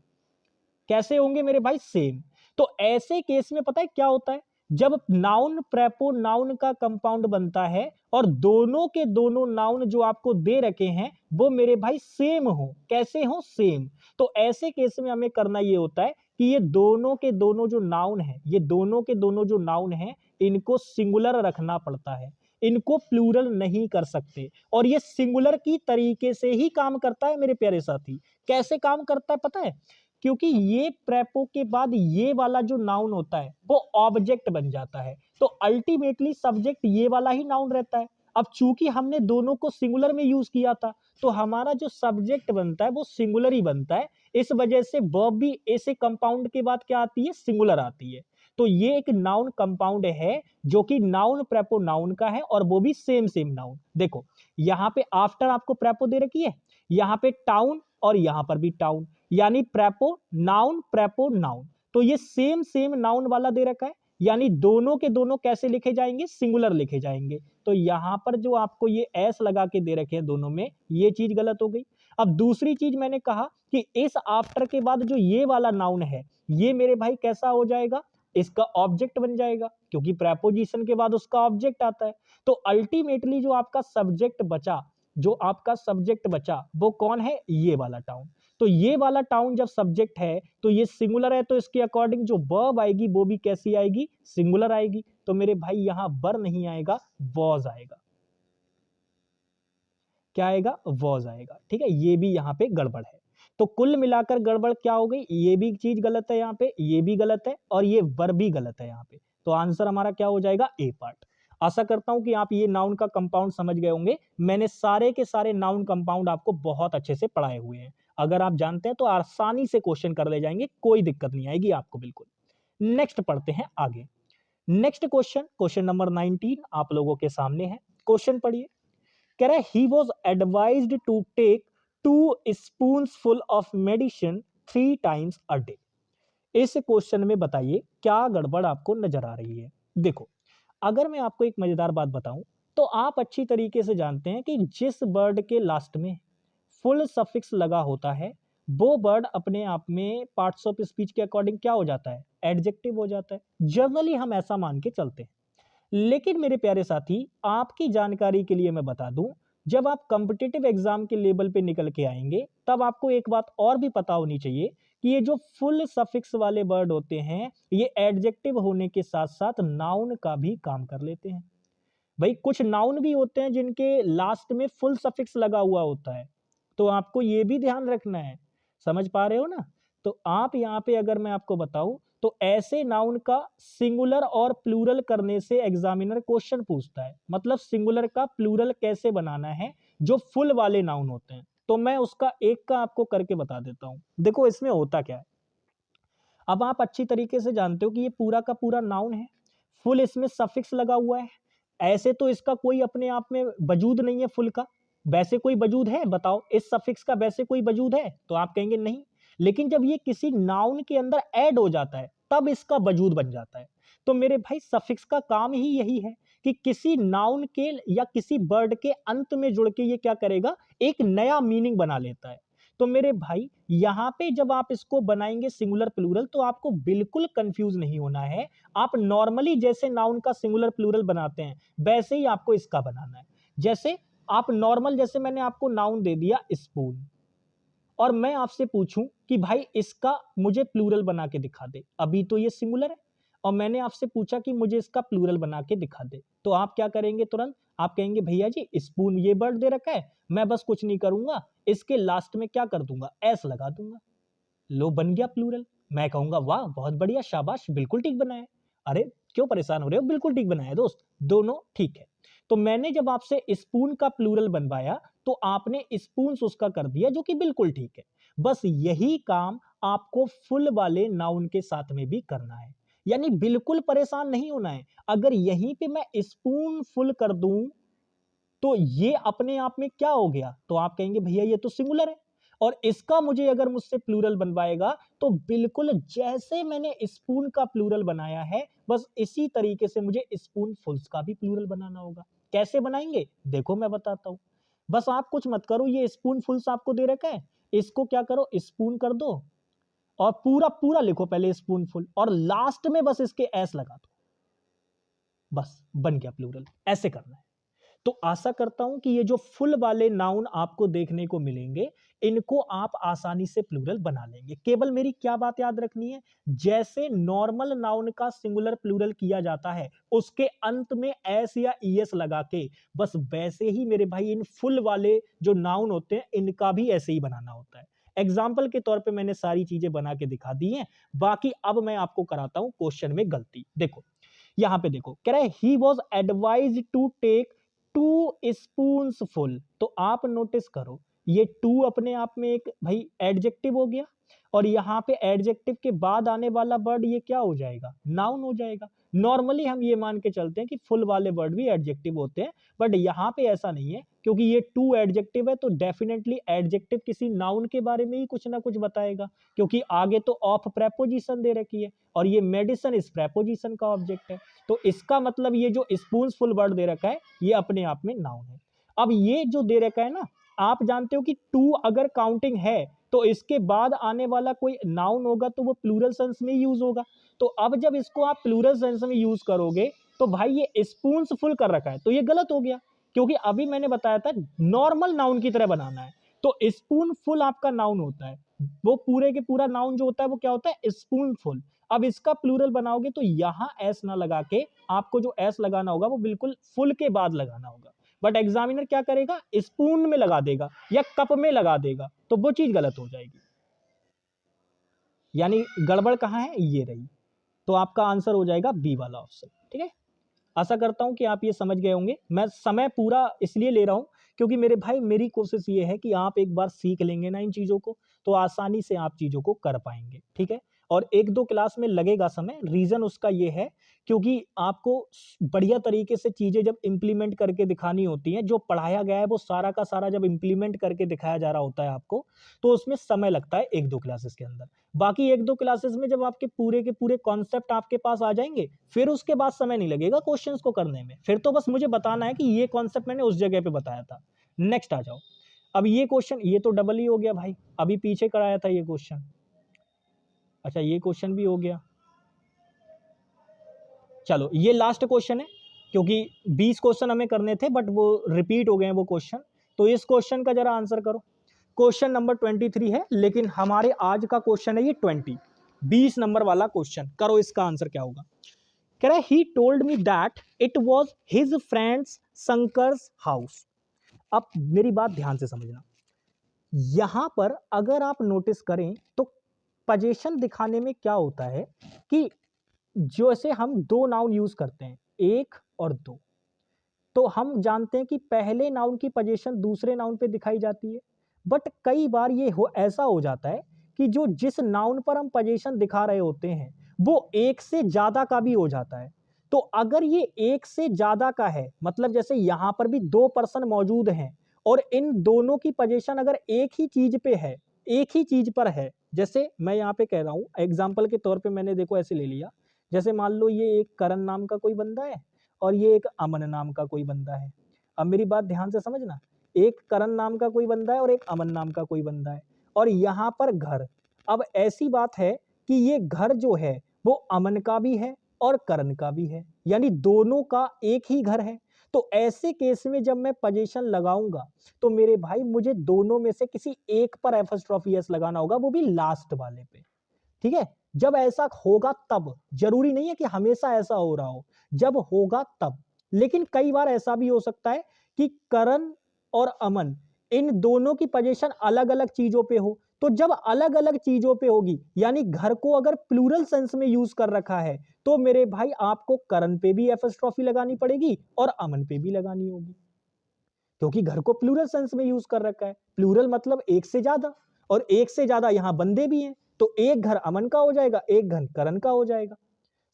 [SPEAKER 1] कैसे होंगे मेरे भाई? सेम। तो ऐसे केस में पता है क्या होता है, जब नाउन प्रेपो नाउन का कंपाउंड बनता है और दोनों के दोनों नाउन जो आपको दे रखे हैं वो मेरे भाई सेम हो। कैसे हो? सेम। तो ऐसे केस में हमें करना ये होता है कि ये दोनों के दोनों जो नाउन है, ये दोनों के दोनों जो नाउन है इनको सिंगुलर रखना पड़ता है, इनको प्लूरल नहीं कर सकते। और ये सिंगुलर की तरीके से ही काम करता है मेरे प्यारे साथी। कैसे काम करता है पता है? क्योंकि ये प्रेपो के बाद ये वाला जो नाउन होता है वो ऑब्जेक्ट बन जाता है, तो अल्टीमेटली सब्जेक्ट ये वाला ही नाउन रहता है। अब चूंकि हमने दोनों को सिंगुलर में यूज किया था तो हमारा जो सब्जेक्ट बनता है वो सिंगुलर ही बनता है। इस वजह से वर्ब भी ऐसे कंपाउंड के बाद क्या आती है? सिंगुलर आती है। तो ये एक नाउन कंपाउंड है जो कि नाउन प्रेपो नाउन का है, और वो भी सेम सेम नाउन। देखो यहाँ पे आफ्टर आपको प्रेपो दे रखी है, यहाँ पे टाउन और यहाँ पर भी टाउन, यानी प्रेपो नाउन प्रेपो नाउन। तो ये सेम सेम नाउन वाला दे रखा है, यानी दोनों के दोनों कैसे लिखे जाएंगे, सिंगुलर लिखे जाएंगे। तो यहां पर जो आपको ये एस लगा के दे रखे हैं दोनों में, ये चीज गलत हो गई। अब दूसरी चीज मैंने कहा कि इस आफ्टर के बाद जो ये वाला नाउन है, ये मेरे भाई कैसा हो जाएगा, इसका ऑब्जेक्ट बन जाएगा, क्योंकि प्रेपोजिशन के बाद उसका ऑब्जेक्ट आता है। तो अल्टीमेटली जो आपका सब्जेक्ट बचा, जो आपका सब्जेक्ट बचा वो कौन है, ये वाला टाउन। तो ये वाला टाउन जब सब्जेक्ट है तो ये सिंगुलर है, तो इसके अकॉर्डिंग जो वर्ब आएगी वो भी कैसी आएगी, सिंगुलर आएगी। तो मेरे भाई यहां वर नहीं आएगा, वॉज आएगा। क्या आएगा, वॉज आएगा। ठीक है, ये भी यहाँ पे गड़बड़ है। तो कुल मिलाकर गड़बड़ क्या हो गई, ये भी चीज गलत है यहाँ पे, ये भी गलत है और ये वर भी गलत है यहाँ पे। तो आंसर हमारा क्या हो जाएगा, ए पार्ट। आशा करता हूं कि आप ये नाउन का कंपाउंड समझ गए होंगे। मैंने सारे के सारे नाउन कंपाउंड आपको बहुत अच्छे से पढ़ाए हुए हैं। अगर आप जानते हैं तो आसानी से क्वेश्चन कर ले जाएंगे, कोई दिक्कत नहीं आएगी आपको बिल्कुल। नेक्स्ट पढ़ते हैं आगे। नेक्स्ट क्वेश्चन, क्वेश्चन नंबर 19 आप लोगों के सामने है। क्वेश्चन पढ़िए। कह रहा है he was advised to take 2 spoonsful of medicine 3 times a day. इस क्वेश्चन में बताइए क्या गड़बड़ आपको नजर आ रही है। देखो, अगर मैं आपको एक मजेदार बात बताऊं तो आप अच्छी तरीके से जानते हैं कि जिस वर्ड के लास्ट में फुल सफिक्स लगा होता है वो वर्ड अपने आप में पार्ट्स ऑफ स्पीच के अकॉर्डिंग क्या हो जाता है, एडजेक्टिव हो जाता है। जनरली हम ऐसा मान के चलते हैं। लेकिन मेरे प्यारे साथी, आपकी जानकारी के लिए मैं बता दूं, जब आप कॉम्पिटिटिव एग्जाम के लेवल पे निकल के आएंगे तब आपको एक बात और भी पता होनी चाहिए कि ये जो फुल सफिक्स वाले वर्ड होते हैं ये एडजेक्टिव होने के साथ साथ नाउन का भी काम कर लेते हैं। भाई कुछ नाउन भी होते हैं जिनके लास्ट में फुल सफिक्स लगा हुआ होता है, तो आपको ये भी ध्यान रखना है। समझ पा रहे हो ना। तो आप यहाँ पे अगर मैं आपको बताऊं तो ऐसे नाउन का सिंगुलर और प्लूरल करने से एग्जामिनर क्वेश्चन पूछता है, मतलब सिंगुलर का प्लूरल कैसे बनाना है जो फुल वाले नाउन होते हैं। तो मैं उसका एक का आपको करके बता देता हूं। देखो इसमें होता क्या है, अब आप अच्छी तरीके से जानते हो कि ये पूरा का पूरा नाउन है, फुल इसमें सफिक्स लगा हुआ है। ऐसे तो इसका कोई अपने आप में वजूद नहीं है फुल का, वैसे कोई वजूद है बताओ, इस सफिक्स का वैसे कोई वजूद है, तो आप कहेंगे नहीं। लेकिन जब ये किसी नाउन के अंदर ऐड हो जाता है तब इसका वजूद बन जाता है। तो मेरे भाई सफिक्स का काम ही यही है कि किसी नाउन के या किसी वर्ड के अंत में जुड़ के ये क्या करेगा, एक नया मीनिंग बना लेता है। तो मेरे भाई यहां पे जब आप इसको बनाएंगे सिंगुलर प्लूरल तो आपको बिल्कुल कंफ्यूज नहीं होना है। आप नॉर्मली जैसे नाउन का सिंगुलर प्लूरल बनाते हैं वैसे ही आपको इसका बनाना है। जैसे आप नॉर्मल, जैसे मैंने आपको नाउन दे दिया स्पून और मैं आपसे पूछूं कि भाई इसका मुझे प्लूरल बना के दिखा दे, अभी तो ये सिंगुलर है और मैंने आपसे पूछा कि मुझे इसका प्लूरल बना के दिखा दे, तो आप क्या करेंगे, तुरंत आप कहेंगे भैया जी स्पून ये वर्ड दे रखा है, मैं बस कुछ नहीं करूंगा, इसके लास्ट में क्या कर दूंगा, एस लगा दूंगा, लो बन गया प्लूरल। मैं कहूंगा वाह बहुत बढ़िया, शाबाश, बिल्कुल ठीक बनाया। अरे क्यों परेशान हो रहे हो, बिल्कुल ठीक बनाया दोस्त, दोनों ठीक है। तो मैंने जब आपसे स्पून का प्लूरल बनवाया तो आपने स्पून उसका कर दिया जो कि बिल्कुल ठीक है। बस यही काम आपको फुल वाले नाउन के साथ में भी करना है, यानी बिल्कुल परेशान नहीं होना है। अगर यहीं पे मैं स्पून फुल कर दूं तो ये अपने आप में क्या हो गया, तो आप कहेंगे भैया ये तो सिंगुलर है, और इसका मुझे अगर मुझसे प्लूरल बनवाएगा तो बिल्कुल जैसे मैंने स्पून का प्लूरल बनाया है बस इसी तरीके से मुझे स्पून फुल्स का भी प्लूरल बनाना होगा। कैसे बनाएंगे देखो मैं बताता हूं। बस आप कुछ मत करो, ये स्पून फुल्स आपको दे रखा है, इसको क्या करो स्पून कर दो और पूरा पूरा लिखो पहले स्पून फुल और लास्ट में बस इसके एस लगा दो, बस बन गया प्लूरल। ऐसे करना है। तो आशा करता हूं कि ये जो फुल वाले नाउन आपको देखने को मिलेंगे इनको आप आसानी से प्लूरल बना लेंगे। केवल मेरी क्या बात याद रखनी है, जैसे नॉर्मल नाउन का सिंगुलर प्लूरल किया जाता है उसके अंत में एस या ईएस लगा के, बस वैसे ही मेरे भाई इन फुल वाले जो नाउन होते हैं इनका भी ऐसे ही बनाना होता है। एग्जाम्पल के तौर पे मैंने सारी चीजें बना के दिखा दी हैं, बाकी अब मैं आपको कराता हूं क्वेश्चन में गलती। देखो यहां पे देखो, कह रहा है he was advise to take 2 spoons full. तो आप नोटिस करो ये 2 अपने आप में एक भाई एडजेक्टिव हो गया और यहाँ पे एडजेक्टिव के बाद आने वाला वर्ड ये क्या हो जाएगा, नाउन हो जाएगा। नॉर्मली हम ये मान के चलते हैं कि फुल वाले वर्ड भी एडजेक्टिव होते हैं, बट यहाँ पे ऐसा नहीं है। क्योंकि ये टू एडजेक्टिव है तो डेफिनेटली एडजेक्टिव किसी नाउन के बारे में ही कुछ ना कुछ बताएगा, क्योंकि आगे तो ऑफ प्रेपोजिशन दे रखी है और ये मेडिसिन इस प्रेपोजिशन का ऑब्जेक्ट है। तो इसका मतलब ये जो स्पूनफुल वर्ड दे रखा है ये अपने आप में नाउन है। अब ये जो दे रखा है ना, आप जानते हो कि टू अगर काउंटिंग है तो इसके बाद आने वाला कोई नाउन होगा तो वो प्लूरल सेंस में यूज होगा। तो अब जब इसको आप प्लूरल सेंस में यूज करोगे तो भाई ये स्पूनफुल कर रखा है तो ये गलत हो गया, क्योंकि अभी मैंने बताया था नॉर्मल नाउन की तरह बनाना है। तो स्पूनफुल आपका नाउन होता है, वो पूरे के पूरा नाउन जो होता है वो क्या होता है, स्पूनफुल। अब इसका प्लूरल बनाओगे तो यहां एस ना लगा के आपको जो एस लगाना होगा वो बिल्कुल फुल के बाद लगाना होगा, बट एग्जामिनर क्या करेगा, स्पून में लगा देगा या कप में लगा देगा, तो वो चीज गलत हो जाएगी। यानी गड़बड़ कहां है, ये रही। तो आपका आंसर हो जाएगा बी वाला ऑप्शन। ठीक है, आशा करता हूं कि आप ये समझ गए होंगे। मैं समय पूरा इसलिए ले रहा हूं क्योंकि मेरे भाई मेरी कोशिश ये है कि आप एक बार सीख लेंगे ना इन चीज़ों को तो आसानी से आप चीज़ों को कर पाएंगे। ठीक है, और एक दो क्लास में लगेगा समय, रीज़न उसका ये है क्योंकि आपको बढ़िया तरीके से चीज़ें जब इम्प्लीमेंट करके दिखानी होती हैं, जो पढ़ाया गया है वो सारा का सारा जब इम्प्लीमेंट करके दिखाया जा रहा होता है आपको, तो उसमें समय लगता है एक दो क्लासेस के अंदर। बाकी एक दो क्लासेस में जब आपके पूरे के पूरे कॉन्सेप्ट आपके पास आ जाएंगे फिर उसके बाद समय नहीं लगेगा क्वेश्चंस को करने में, फिर तो बस मुझे बताना है कि ये कॉन्सेप्ट मैंने उस जगह पे बताया था। नेक्स्ट आ जाओ। अब ये क्वेश्चन, ये तो डबल ही हो गया भाई, अभी पीछे कराया था ये क्वेश्चन। अच्छा ये क्वेश्चन भी हो गया। चलो ये लास्ट क्वेश्चन है क्योंकि 20 क्वेश्चन हमें करने थे बट वो रिपीट हो गए हैं वो क्वेश्चन। तो इस क्वेश्चन का जरा आंसर करो। क्वेश्चन नंबर 23 है लेकिन हमारे आज का क्वेश्चन है ये 20 नंबर वाला क्वेश्चन। करो इसका आंसर क्या होगा। कह रहा है he told me that it was his friends Shankar's house. अब मेरी बात ध्यान से समझना, यहां पर अगर आप नोटिस करें तो पोजीशन दिखाने में क्या होता है कि जैसे हम दो नाउन यूज करते हैं, एक और दो, तो हम जानते हैं कि पहले नाउन की पोजीशन दूसरे नाउन पे दिखाई जाती है। बट कई बार ये ऐसा हो जाता है कि जो जिस नाउन पर हम पोजीशन दिखा रहे होते हैं वो एक से ज्यादा का भी हो जाता है। तो अगर ये एक से ज्यादा का है, मतलब जैसे यहां पर भी दो पर्सन मौजूद हैं और इन दोनों की पोजीशन अगर एक ही चीज पे है, एक ही चीज पर है, जैसे मैं यहाँ पे कह रहा हूं एग्जाम्पल के तौर पे मैंने देखो ऐसे ले लिया, जैसे मान लो ये एक करण नाम का कोई बंदा है और ये एक अमन नाम का कोई बंदा है। अब मेरी बात ध्यान से समझना, एक करण नाम का कोई बंदा है और एक अमन नाम का कोई बंदा है और यहाँ पर घर। अब ऐसी बात है कि ये घर जो है वो अमन का भी है और करण का भी है, यानी दोनों का एक ही घर है। तो ऐसे केस में जब मैं पोजीशन लगाऊंगा तो मेरे भाई मुझे दोनों में से किसी एक पर एपॉस्ट्रोफी एस लगाना होगा, वो भी लास्ट वाले पे। ठीक है, जब ऐसा होगा तब, जरूरी नहीं है कि हमेशा ऐसा हो रहा हो, जब होगा तब। लेकिन कई बार ऐसा भी हो सकता है कि करण और अमन इन दोनों की पोजीशन अलग अलग चीजों पे हो, तो जब अलग अलग चीजों पे होगी, यानी घर को अगर प्लूरल सेंस में यूज कर रखा है तो मेरे भाई आपको करण पे भी एपॉस्ट्रोफी लगानी पड़ेगी और अमन पे भी लगानी होगी, क्योंकि घर को प्लूरल सेंस में यूज कर रखा है। प्लूरल मतलब एक से ज्यादा, और एक से ज्यादा यहां बंदे भी हैं, तो एक घर अमन का हो जाएगा, एक घर करण का हो जाएगा।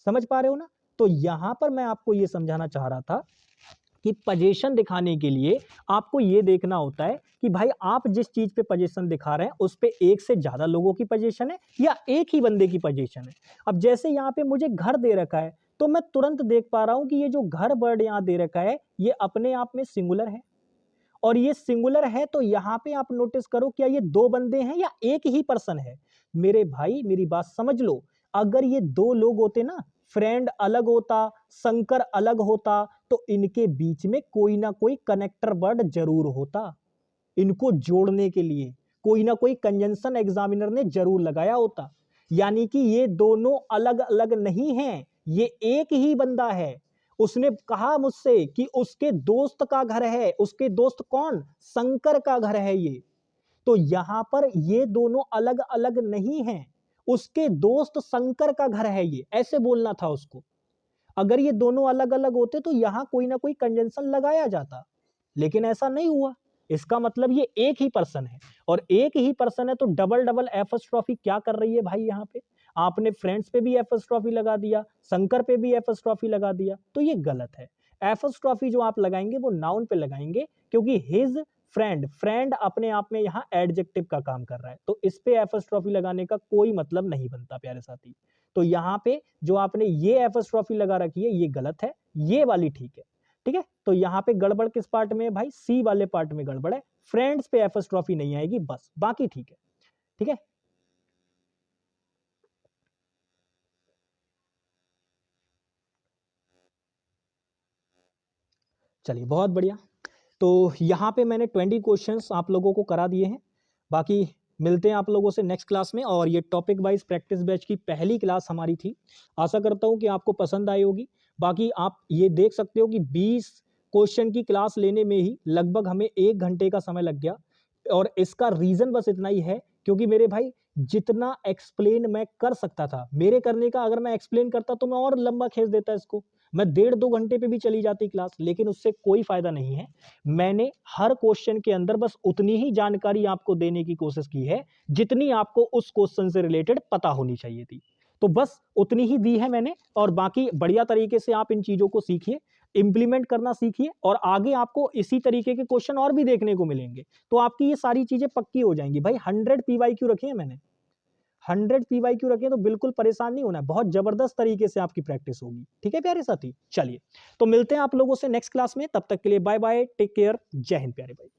[SPEAKER 1] समझ पा रहे हो ना। तो यहां पर मैं आपको यह समझाना चाह रहा था कि पोजीशन दिखाने के लिए आपको यह देखना होता है कि भाई आप जिस चीज पे पोजीशन दिखा रहे हैं उस पे एक से ज्यादा लोगों की पोजीशन है या एक ही बंदे की पोजीशन है। अब जैसे यहाँ पे मुझे घर दे रखा है तो मैं तुरंत देख पा रहा हूं कि ये जो घर वर्ड यहाँ दे रखा है ये अपने आप में सिंगुलर है, और ये सिंगुलर है तो यहां पे आप नोटिस करो क्या ये दो बंदे हैं या एक ही पर्सन है। मेरे भाई मेरी बात समझ लो, अगर ये दो लोग होते ना, फ्रेंड अलग होता, शंकर अलग होता, तो इनके बीच में कोई ना कोई कनेक्टर वर्ड जरूर होता, इनको जोड़ने के लिए कोई ना कोई कंजंक्शन एग्जामिनर ने जरूर लगाया होता। यानी कि ये दोनों अलग अलग नहीं हैं, ये एक ही बंदा है। उसने कहा मुझसे कि उसके दोस्त का घर है, उसके दोस्त कौन, शंकर का घर है ये। तो यहां पर ये दोनों अलग अलग नहीं हैं, उसके दोस्त शंकर का घर है ये, ऐसे बोलना था उसको। अगर ये दोनों अलग अलग होते तो यहां कोई ना कोई कंजंक्शन लगाया जाता, लेकिन ऐसा नहीं हुआ। इसका मतलब ये एक ही पर्सन है, और एक ही पर्सन है तो डबल डबल एपॉस्ट्रोफी क्या कर रही है भाई। यहाँ पे आपने फ्रेंड्स पे भी एपॉस्ट्रोफी लगा दिया, शंकर पे भी एपॉस्ट्रोफी लगा दिया, तो ये गलत है। एपोस्ट्रॉफी जो आप लगाएंगे वो नाउन पे लगाएंगे, क्योंकि हिज फ्रेंड, फ्रेंड अपने आप में यहाँ एडजेक्टिव का काम कर रहा है, तो इस पे एपोस्ट्रॉफी लगाने का कोई मतलब नहीं बनता प्यारे साथी। तो यहाँ पे जो आपने ये एपोस्ट्रॉफी लगा रखी है ये गलत है, ये वाली ठीक है। ठीक है, तो यहाँ पे गड़बड़ किस पार्ट में है भाई, सी वाले पार्ट में गड़बड़ है, फ्रेंड्स पे एपोस्ट्रॉफी नहीं आएगी बस, बाकी ठीक है। ठीक है, चलिए बहुत बढ़िया। तो यहाँ पे मैंने 20 क्वेश्चंस आप लोगों को करा दिए हैं। बाकी मिलते हैं आप लोगों से नेक्स्ट क्लास में, और ये टॉपिक वाइज प्रैक्टिस बैच की पहली क्लास हमारी थी। आशा करता हूँ कि आपको पसंद आई होगी। बाकी आप ये देख सकते हो कि 20 क्वेश्चन की क्लास लेने में ही लगभग हमें 1 घंटे का समय लग गया, और इसका रीज़न बस इतना ही है क्योंकि मेरे भाई जितना एक्सप्लेन मैं कर सकता था, मेरे करने का अगर मैं एक्सप्लेन करता तो मैं और लंबा खींच देता इसको, मैं 1.5-2 घंटे पे भी चली जाती क्लास, लेकिन उससे कोई फायदा नहीं है। मैंने हर क्वेश्चन के अंदर बस उतनी ही जानकारी आपको देने की कोशिश की है जितनी आपको उस क्वेश्चन से रिलेटेड पता होनी चाहिए थी, तो बस उतनी ही दी है मैंने। और बाकी बढ़िया तरीके से आप इन चीजों को सीखिए, इंप्लीमेंट करना सीखिए, और आगे आपको इसी तरीके के क्वेश्चन और भी देखने को मिलेंगे, तो आपकी ये सारी चीजें पक्की हो जाएंगी। भाई 100 PYQ रखे हैं मैंने, 100 PYQ रखे, तो बिल्कुल परेशान नहीं होना है, बहुत जबरदस्त तरीके से आपकी प्रैक्टिस होगी। ठीक है प्यारे साथी, चलिए तो मिलते हैं आप लोगों से नेक्स्ट क्लास में, तब तक के लिए बाय बाय, टेक केयर, जय हिंद प्यारे भाई।